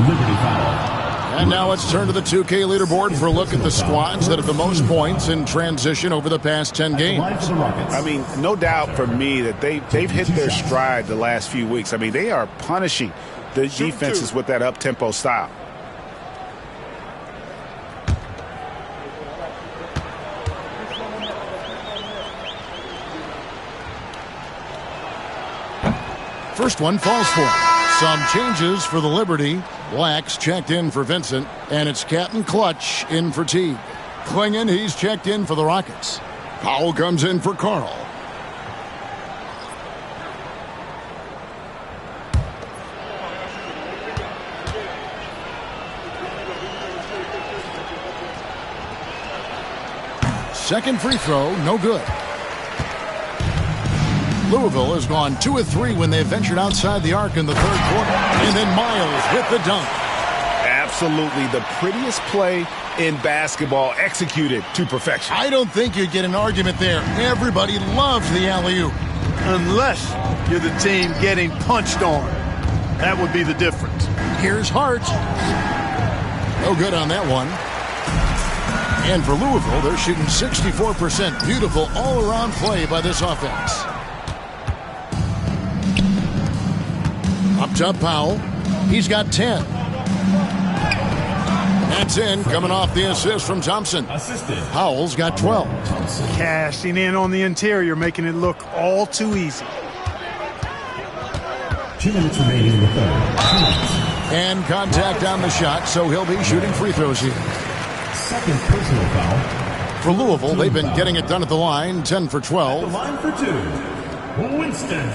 Liberty foul. And now let's turn to the 2K leaderboard for a look at the squads that have the most points in transition over the past 10 games. I mean, no doubt for me that they've hit their stride the last few weeks. I mean, they are punishing the defenses with that up-tempo style. First one falls for him. Some changes for the Liberty. Black's checked in for Vincent, and it's Captain Clutch in for Teague. Klingon, he's checked in for the Rockets. Powell comes in for Carl. Second free throw, no good. Louisville has gone 2 of 3 when they ventured outside the arc in the third quarter. And then Miles with the dunk. Absolutely the prettiest play in basketball, executed to perfection. I don't think you'd get an argument there. Everybody loves the alley-oop. Unless you're the team getting punched on. That would be the difference. Here's Hart. No good on that one. And for Louisville, they're shooting 64%. Beautiful all-around play by this offense. Up top, Powell. He's got 10. That's in, coming off the assist from Thompson. Powell's got 12. Cashing in on the interior, making it look all too easy. 2 minutes remaining in the third. And contact on the shot, so he'll be shooting free throws here. Second personal foul. For Louisville, they've been getting it done at the line, 10 for 12. The line for 2. Winston.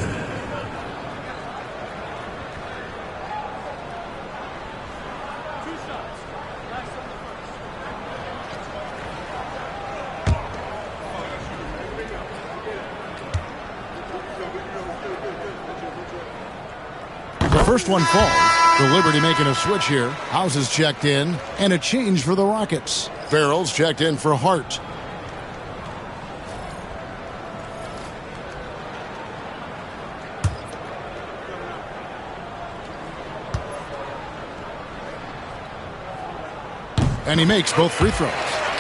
The first one falls. The Liberty making a switch here. House is checked in, and a change for the Rockets. Farrell's checked in for Hart. And he makes both free throws.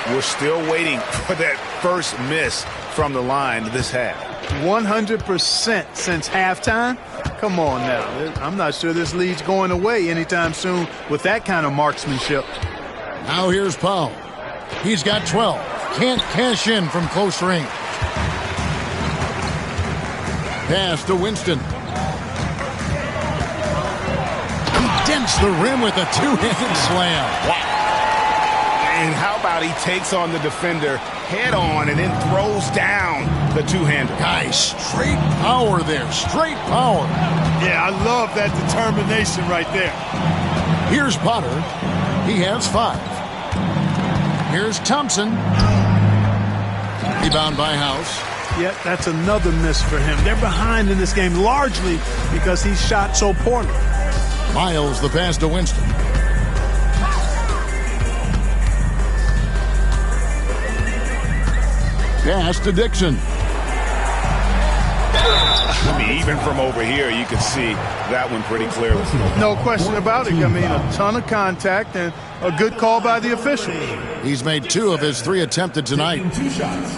We're still waiting for that first miss from the line this half. 100% since halftime. Come on now. I'm not sure this lead's going away anytime soon with that kind of marksmanship. Now here's Powell. He's got 12. Can't cash in from close range. Pass to Winston. He dents the rim with a two-handed slam. Wow. And how about he takes on the defender head on and then throws down the two-hander. Guys, straight power there. Straight power. Yeah, I love that determination right there. Here's Potter. He has 5. Here's Thompson. Rebound by House. Yeah, that's another miss for him. They're behind in this game largely because he shot so poorly. Miles the pass to Winston. Pass to Dixon. I mean, even from over here, you can see that one pretty clearly. No question about it. I mean, a ton of contact and a good call by the official. He's made 2 of his 3 attempted tonight. 2 shots.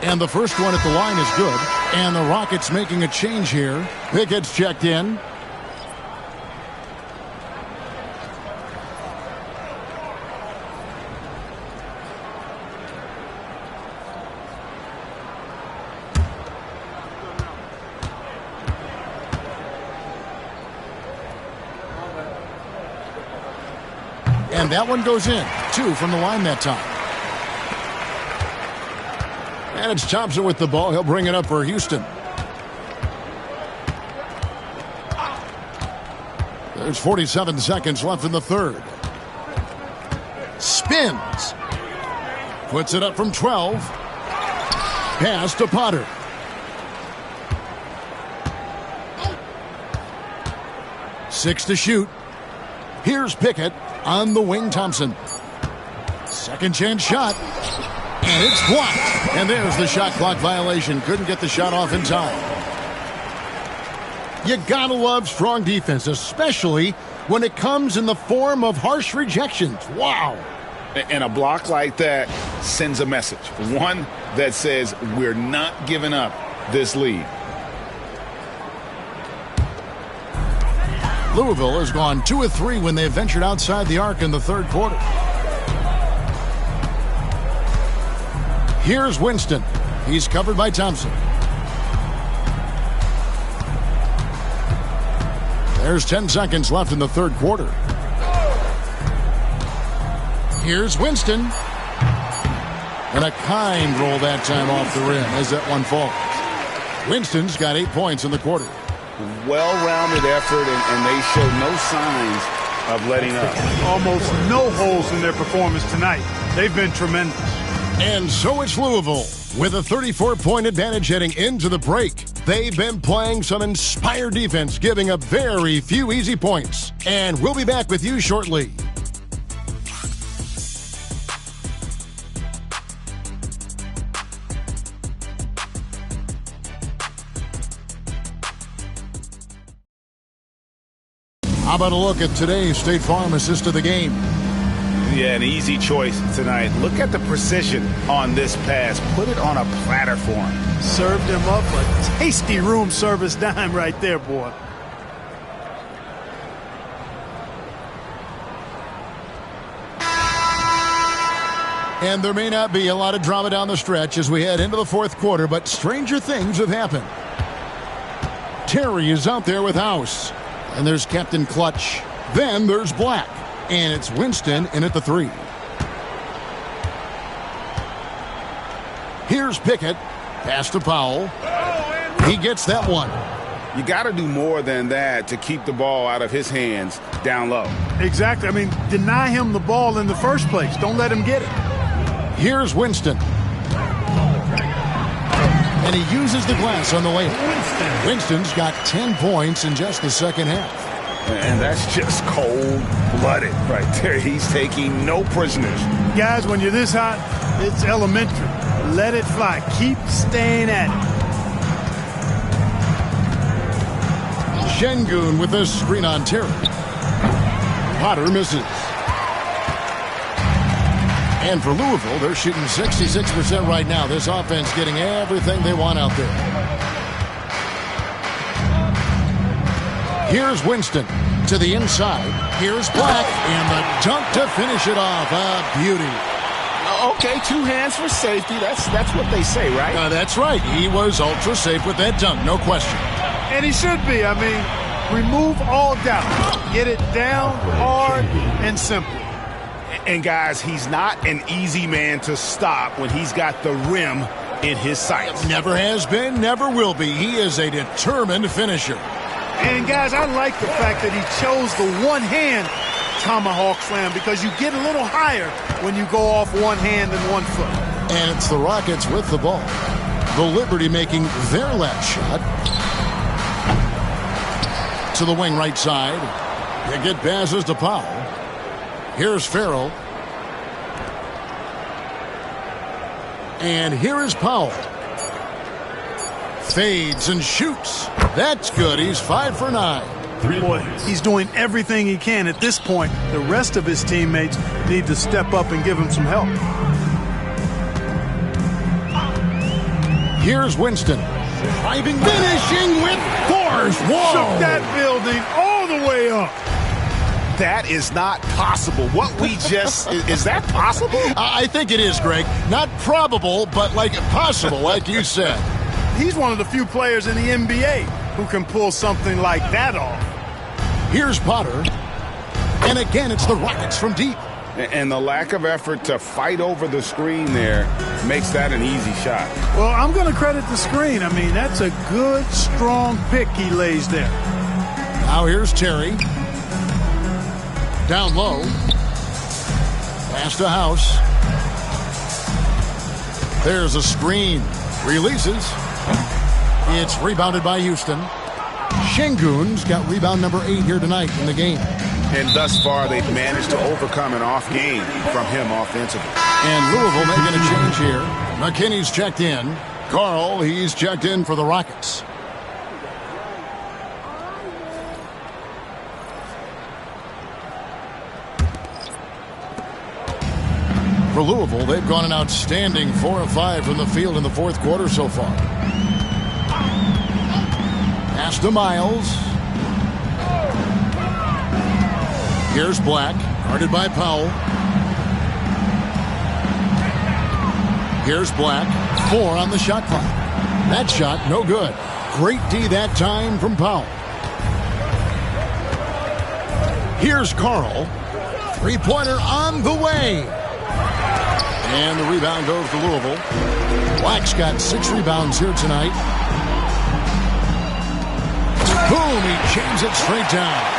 And the first one at the line is good. And the Rockets making a change here. Pickett's checked in. And that one goes in. 2 from the line that time. And it's Thompson with the ball. He'll bring it up for Houston. There's 47 seconds left in the third. Spins. Puts it up from 12. Pass to Potter. Six to shoot. Here's Pickett on the wing. Thompson. Second chance shot. And it's blocked. And there's the shot clock violation. Couldn't get the shot off in time. You gotta love strong defense, especially when it comes in the form of harsh rejections. Wow. And a block like that sends a message. One that says we're not giving up this lead. Louisville has gone 2 of 3 when they've ventured outside the arc in the third quarter. Here's Winston. He's covered by Thompson. There's 10 seconds left in the third quarter. Here's Winston. And a kind roll that time off the rim as that one falls. Winston's got 8 points in the quarter. Well-rounded effort, and they show no signs of letting up. Almost no holes in their performance tonight. They've been tremendous. And so it's Louisville with a 34-point advantage heading into the break. They've been playing some inspired defense, giving up very few easy points. And we'll be back with you shortly. How about a look at today's State Farm assist of the game? Yeah, an easy choice tonight. Look at the precision on this pass. Put it on a platter for him. Served him up a tasty room service dime right there, boy. And there may not be a lot of drama down the stretch as we head into the fourth quarter, but stranger things have happened. Terry is out there with House. And there's Captain Clutch. Then there's Black. And it's Winston in at the 3. Here's Pickett. Pass to Powell. He gets that one. You got to do more than that to keep the ball out of his hands down low. Exactly. I mean, deny him the ball in the first place. Don't let him get it. Here's Winston. And he uses the glass on the way. Winston's got 10 points in just the second half. And that's just cold-blooded right there. He's taking no prisoners. Guys, when you're this hot, it's elementary. Let it fly. Keep staying at it. Şengün with this screen on Terry. Potter misses. And for Louisville, they're shooting 66% right now. This offense getting everything they want out there. Here's Winston. To the inside. Here's Black. And the dunk to finish it off. A beauty. Okay, 2 hands for safety. That's what they say, right? That's right. He was ultra safe with that dunk, no question. And he should be. I mean, remove all doubt. Get it down hard and simple. And guys, he's not an easy man to stop when he's got the rim in his sights. Never has been, never will be. He is a determined finisher. And guys, I like the fact that he chose the one-hand tomahawk slam because you get a little higher when you go off one hand and 1 foot. And it's the Rockets with the ball. The Liberty making their last shot. To the wing right side. They get passes to Powell. Here's Farrell. And here is Powell. Fades and shoots. That's good. He's 5 for 9. Boy, he's doing everything he can at this point. The rest of his teammates need to step up and give him some help. Here's Winston. Driving, finishing with force. Whoa! Shook that building all the way up. That is not possible. What we just... is that possible? I think it is, Greg. Not probable, but like possible, like you said. He's one of the few players in the NBA who can pull something like that off. Here's Potter. And again, it's the Rockets from deep. And the lack of effort to fight over the screen there makes that an easy shot. Well, I'm going to credit the screen. I mean, that's a good, strong pick he lays there. Now here's Terry. Down low. Pass to House. There's a screen. Releases. It's rebounded by Houston. Şengün's got rebound number 8 here tonight in the game. And thus far, they've managed to overcome an off game from him offensively. And Louisville making a change here. McKinney's checked in. Carl, he's checked in for the Rockets. For Louisville, they've gone an outstanding 4 of 5 from the field in the 4th quarter so far. Pass to Miles. Here's Black, guarded by Powell. Here's Black, 4 on the shot clock. That shot, no good. Great D that time from Powell. Here's Carl. 3-pointer on the way. And the rebound goes to Louisville. Black's got 6 rebounds here tonight. Boom, he jams it straight down.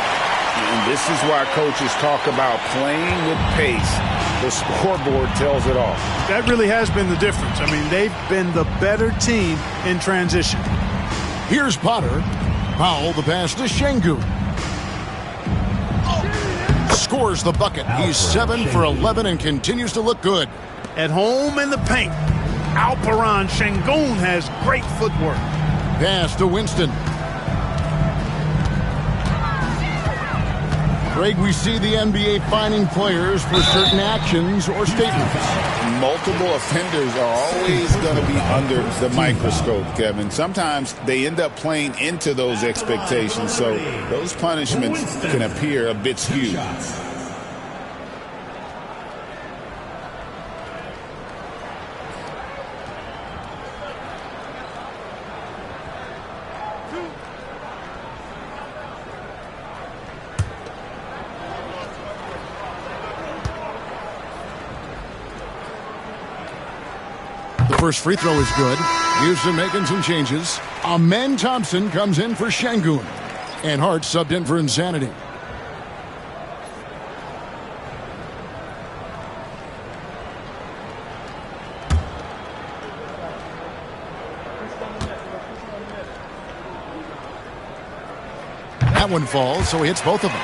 And this is why coaches talk about playing with pace. The scoreboard tells it all. That really has been the difference. I mean, they've been the better team in transition. Here's Potter. Powell, the pass to Şengün. Scores the bucket. He's 7 for 11 and continues to look good. At home in the paint, Alperen Şengün has great footwork. Pass to Winston. Greg, we see the NBA fining players for certain actions or statements. Multiple offenders are always going to be under the microscope, Kevin. Sometimes they end up playing into those expectations, so those punishments can appear a bit skewed. First free throw is good. Houston making some changes. Amen Thompson comes in for Şengün. And Hart subbed in for Insanity. That one falls, so he hits both of them.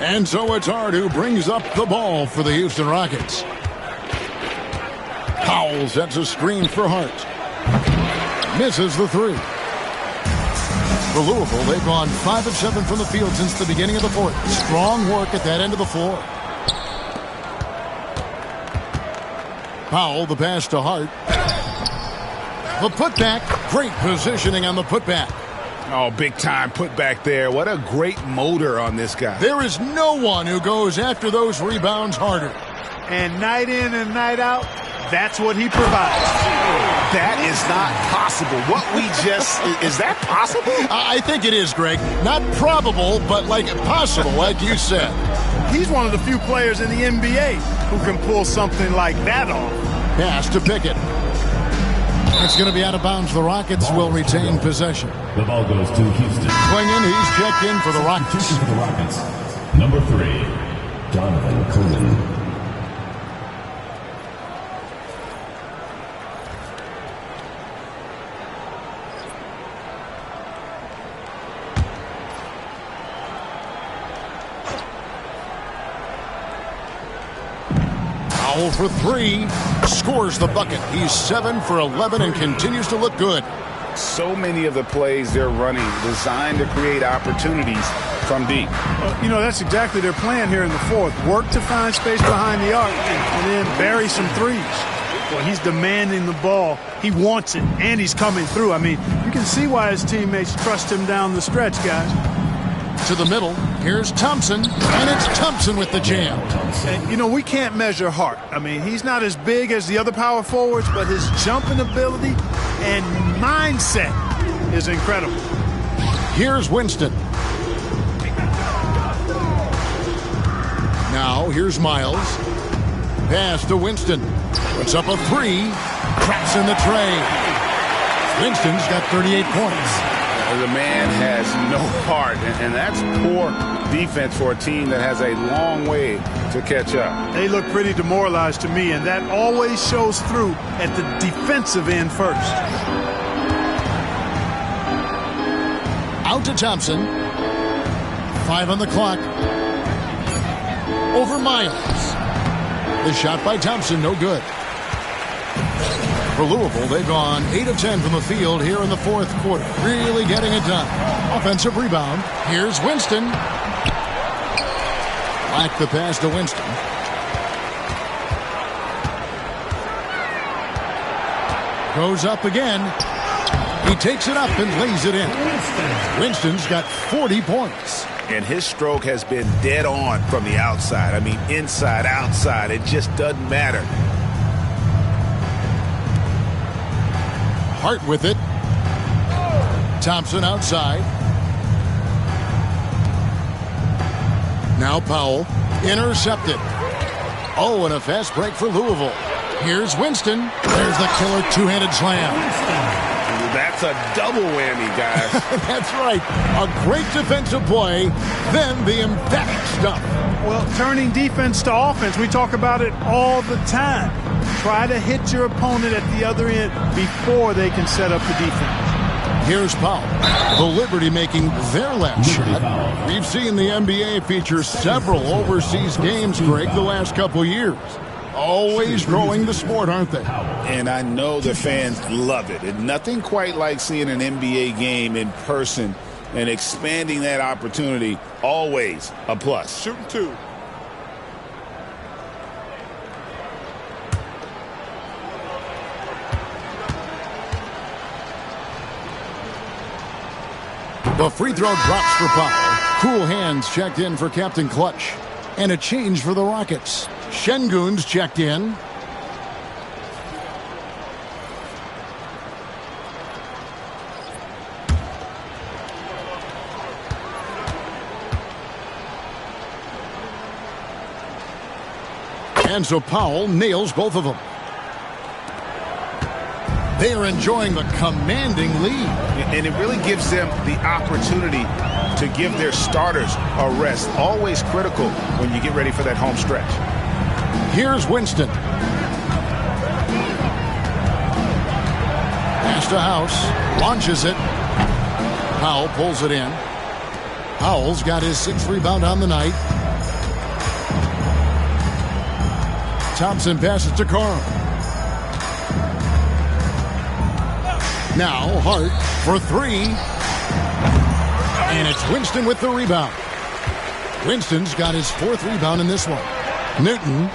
And so it's Hart who brings up the ball for the Houston Rockets. Powell sets a screen for Hart. Misses the 3. For Louisville, they've gone 5 of 7 from the field since the beginning of the 4th. Strong work at that end of the floor. Powell, the pass to Hart. The putback. Great positioning on the putback. Oh, big time put back there. What a great motor on this guy. There is no one who goes after those rebounds harder. And night in and night out, that's what he provides. That is not possible. What we just, is that possible? I think it is, Greg. Not probable, but like possible, like you said. He's one of the few players in the NBA who can pull something like that off. Pass to Pickett. It's going to be out of bounds. The Rockets will retain possession. The ball goes to Houston. Swinging, he's checked in for the Rockets. For the Rockets, number 3, Jonathan Coonan. Powell for 3, scores the bucket. He's 7 for 11 and continues to look good. So many of the plays they're running designed to create opportunities from deep. That's exactly their plan here in the fourth. Work to find space behind the arc and then bury some threes. Well, he's demanding the ball. He wants it, and he's coming through. I mean, you can see why his teammates trust him down the stretch, guys. To the middle, here's Thompson, and it's Thompson with the jam. And, we can't measure heart. I mean, he's not as big as the other power forwards, but his jumping ability and mindset is incredible. Here's Winston. Now, here's Miles. Pass to Winston. Puts up a 3. Cracks in the tray. Winston's got 38 points. The man has no heart, and that's poor defense for a team that has a long way to catch up. They look pretty demoralized to me, and that always shows through at the defensive end first. Out to Thompson. 5 on the clock. Over Miles. The shot by Thompson, no good. For Louisville, they've gone 8 of 10 from the field here in the fourth quarter. Really getting it done. Offensive rebound. Here's Winston. Back the pass to Winston. Goes up again. He takes it up and lays it in. Winston's got 40 points. And his stroke has been dead on from the outside. I mean, inside, outside. It just doesn't matter. Hart with it. Thompson outside. Now Powell. Intercepted. Oh, and a fast break for Louisville. Here's Winston. There's the killer two-handed slam. That's a double whammy, guys. That's right. A great defensive play, then the emphatic stuff. Well, turning defense to offense, we talk about it all the time. Try to hit your opponent at the other end before they can set up the defense. Here's Powell. The Liberty making their last shot. We've seen the NBA feature several overseas games, Greg, the last couple years. Always growing the sport, aren't they? And I know the fans love it. And nothing quite like seeing an NBA game in person and expanding that opportunity. Always a plus. Shooting 2. The free throw drops for Powell. Cool hands checked in for Captain Clutch. And a change for the Rockets. Şengün's checked in. And so Powell nails both of them. They are enjoying the commanding lead. And it really gives them the opportunity to give their starters a rest. Always critical when you get ready for that home stretch. Here's Winston. Pass to House. Launches it. Powell pulls it in. Powell's got his 6th rebound on the night. Thompson passes to Carl. Now Hart for 3. And it's Winston with the rebound. Winston's got his 4th rebound in this one. Newton,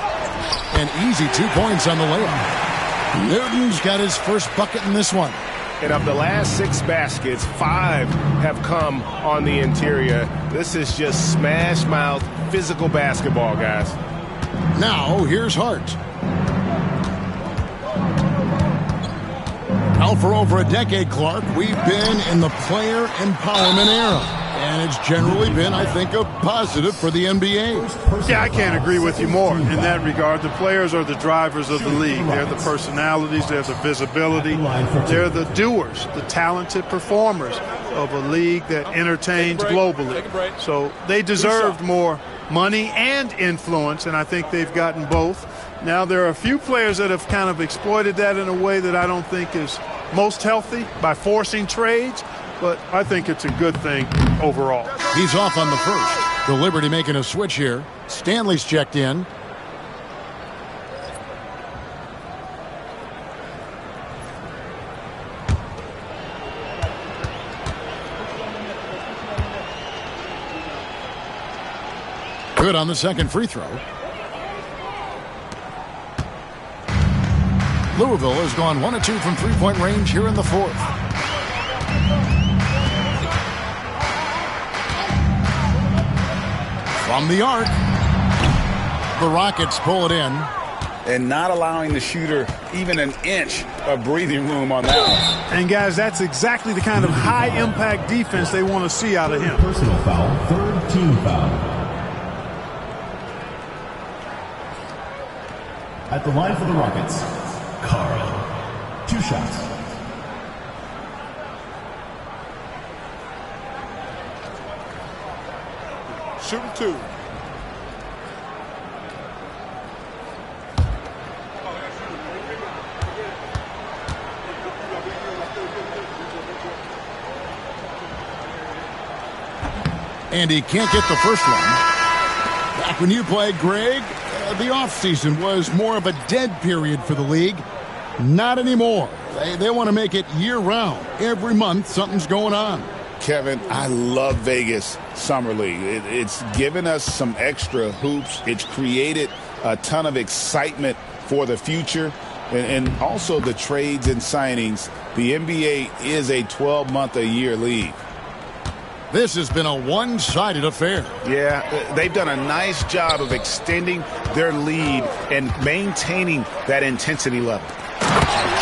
an easy 2 points on the layup. Newton's got his first bucket in this one. And of the last 6 baskets, 5 have come on the interior. This is just smash mouth, physical basketball, guys. Now, here's Hart. Now, for over a decade, Clark, we've been in the player empowerment era. And it's generally been, I think, a positive for the NBA. Yeah, I can't agree with you more in that regard. The players are the drivers of the league. They're the personalities. They're the visibility. They're the doers, the talented performers of a league that entertains globally. So they deserved more money and influence, and I think they've gotten both. Now, there are a few players that have kind of exploited that in a way that I don't think is most healthy by forcing trades. But I think it's a good thing overall. He's off on the first. The Liberty making a switch here. Stanley's checked in. Good on the second free throw. Louisville has gone 1 of 2 from three-point range here in the fourth. From the arc, the Rockets pull it in. And not allowing the shooter even an inch of breathing room on that one. And, guys, that's exactly the kind of high-impact defense they want to see out of him. Personal foul, third team foul. At the line for the Rockets, Carl. 2 shots. Shooting 2. And he can't get the first one. Back when you played, Greg, the offseason was more of a dead period for the league. Not anymore. They want to make it year-round. Every month, something's going on. Kevin, I love Vegas Summer League. It's given us some extra hoops. It's created a ton of excitement for the future. And also the trades and signings. The NBA is a 12-month-a-year league. This has been a one-sided affair. Yeah, they've done a nice job of extending their lead and maintaining that intensity level.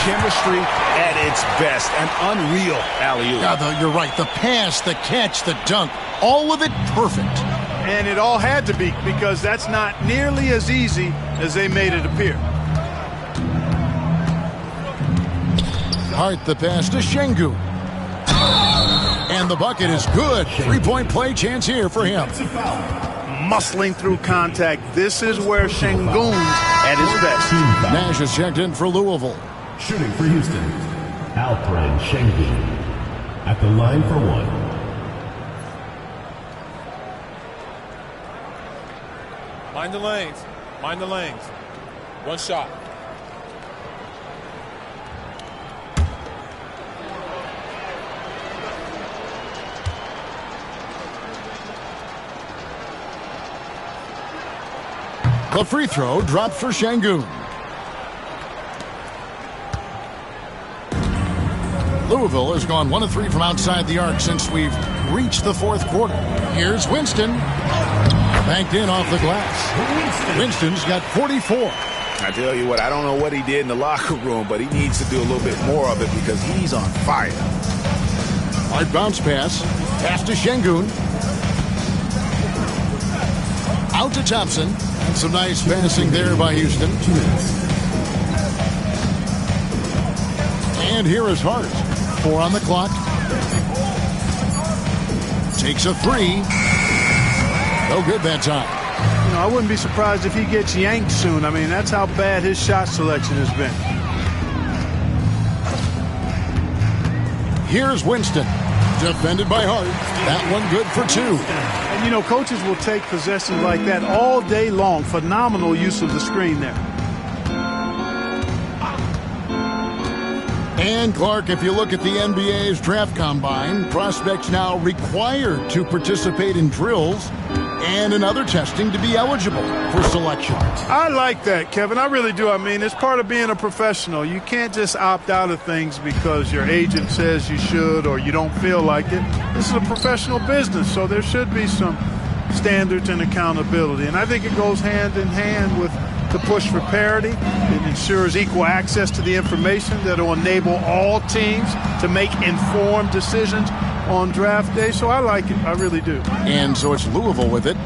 Chemistry at its best. An unreal alley-oop. Yeah, you're right. The pass, the catch, the dunk, all of it perfect. And it all had to be, because that's not nearly as easy as they made it appear. Hart the pass to Şengün. And the bucket is good. Three-point play chance here for him. Muscling through contact. This is where Şengün's at his best. Nash is checked in for Louisville. Shooting for Houston, Alperen Şengün. At the line for 1. Mind the lanes. Mind the lanes. 1 shot. The free throw dropped for Şengün. Louisville has gone 1 of 3 from outside the arc since we've reached the fourth quarter. Here's Winston. Banked in off the glass. Winston's got 44. I tell you what, I don't know what he did in the locker room, but he needs to do a little bit more of it because he's on fire. Hard bounce pass. Pass to Şengün. Out to Thompson. And some nice passing there by Houston. And here is Hart. 4 on the clock. Takes a 3. No good that time. You know, I wouldn't be surprised if he gets yanked soon. I mean, that's how bad his shot selection has been. Here's Winston. Defended by Hart. That one good for 2. And, you know, coaches will take possessions like that all day long. Phenomenal use of the screen there. And, Clark, if you look at the NBA's draft combine, prospects now required to participate in drills and in other testing to be eligible for selection. I like that, Kevin. I really do. I mean, it's part of being a professional. You can't just opt out of things because your agent says you should or you don't feel like it. This is a professional business, so there should be some standards and accountability. And I think it goes hand in hand with the push for parity. It ensures equal access to the information that will enable all teams to make informed decisions on draft day. So I like it. I really do. And so it's Louisville with it,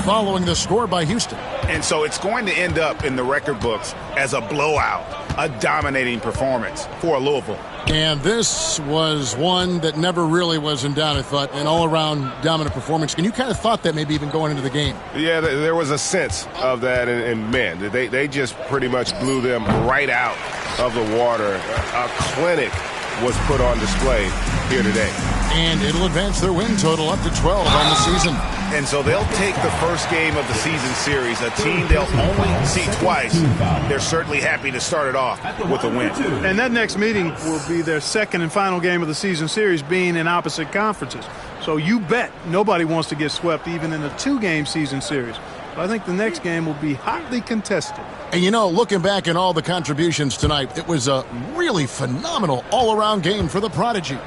following the score by Houston. And so it's going to end up in the record books as a blowout, a dominating performance for Louisville. And this was one that never really was in doubt, I thought, an all-around dominant performance. And you kind of thought that maybe even going into the game. Yeah, there was a sense of that, and man, they just pretty much blew them right out of the water. A clinic was put on display here today. And it'll advance their win total up to 12 on the season. And so they'll take the first game of the season series, a team they'll only see twice. They're certainly happy to start it off with a win. And that next meeting will be their second and final game of the season series, being in opposite conferences. So you bet nobody wants to get swept even in a 2-game season series. So I think the next game will be hotly contested. And, you know, looking back at all the contributions tonight, it was a really phenomenal all-around game for the Prodigy.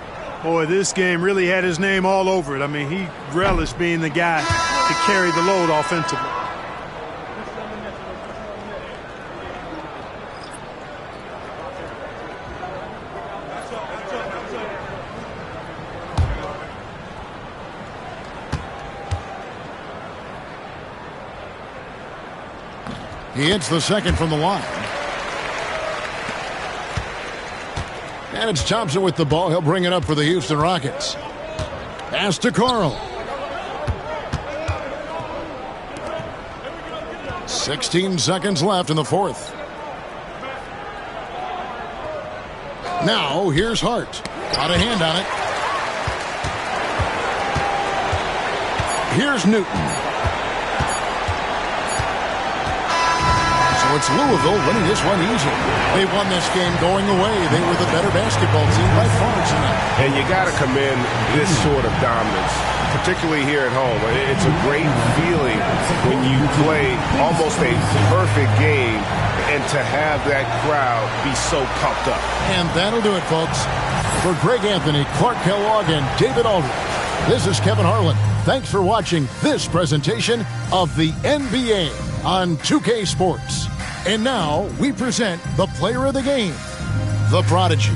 Boy, this game really had his name all over it. I mean, he relished being the guy to carry the load offensively. He hits the second from the line. And it's Thompson with the ball. He'll bring it up for the Houston Rockets. Pass to Carl. 16 seconds left in the fourth. Now, here's Hart. Got a hand on it. Here's Newton. So it's Louisville winning this one easily. They won this game going away. They were the better basketball team by far tonight. And you got to commend this sort of dominance, particularly here at home. It's a great feeling when you play almost a perfect game and to have that crowd be so pumped up. And that'll do it, folks. For Greg Anthony, Clark Kellogg, and David Aldridge, this is Kevin Harlan. Thanks for watching this presentation of the NBA on 2K Sports. And now we present the player of the game, the Prodigy.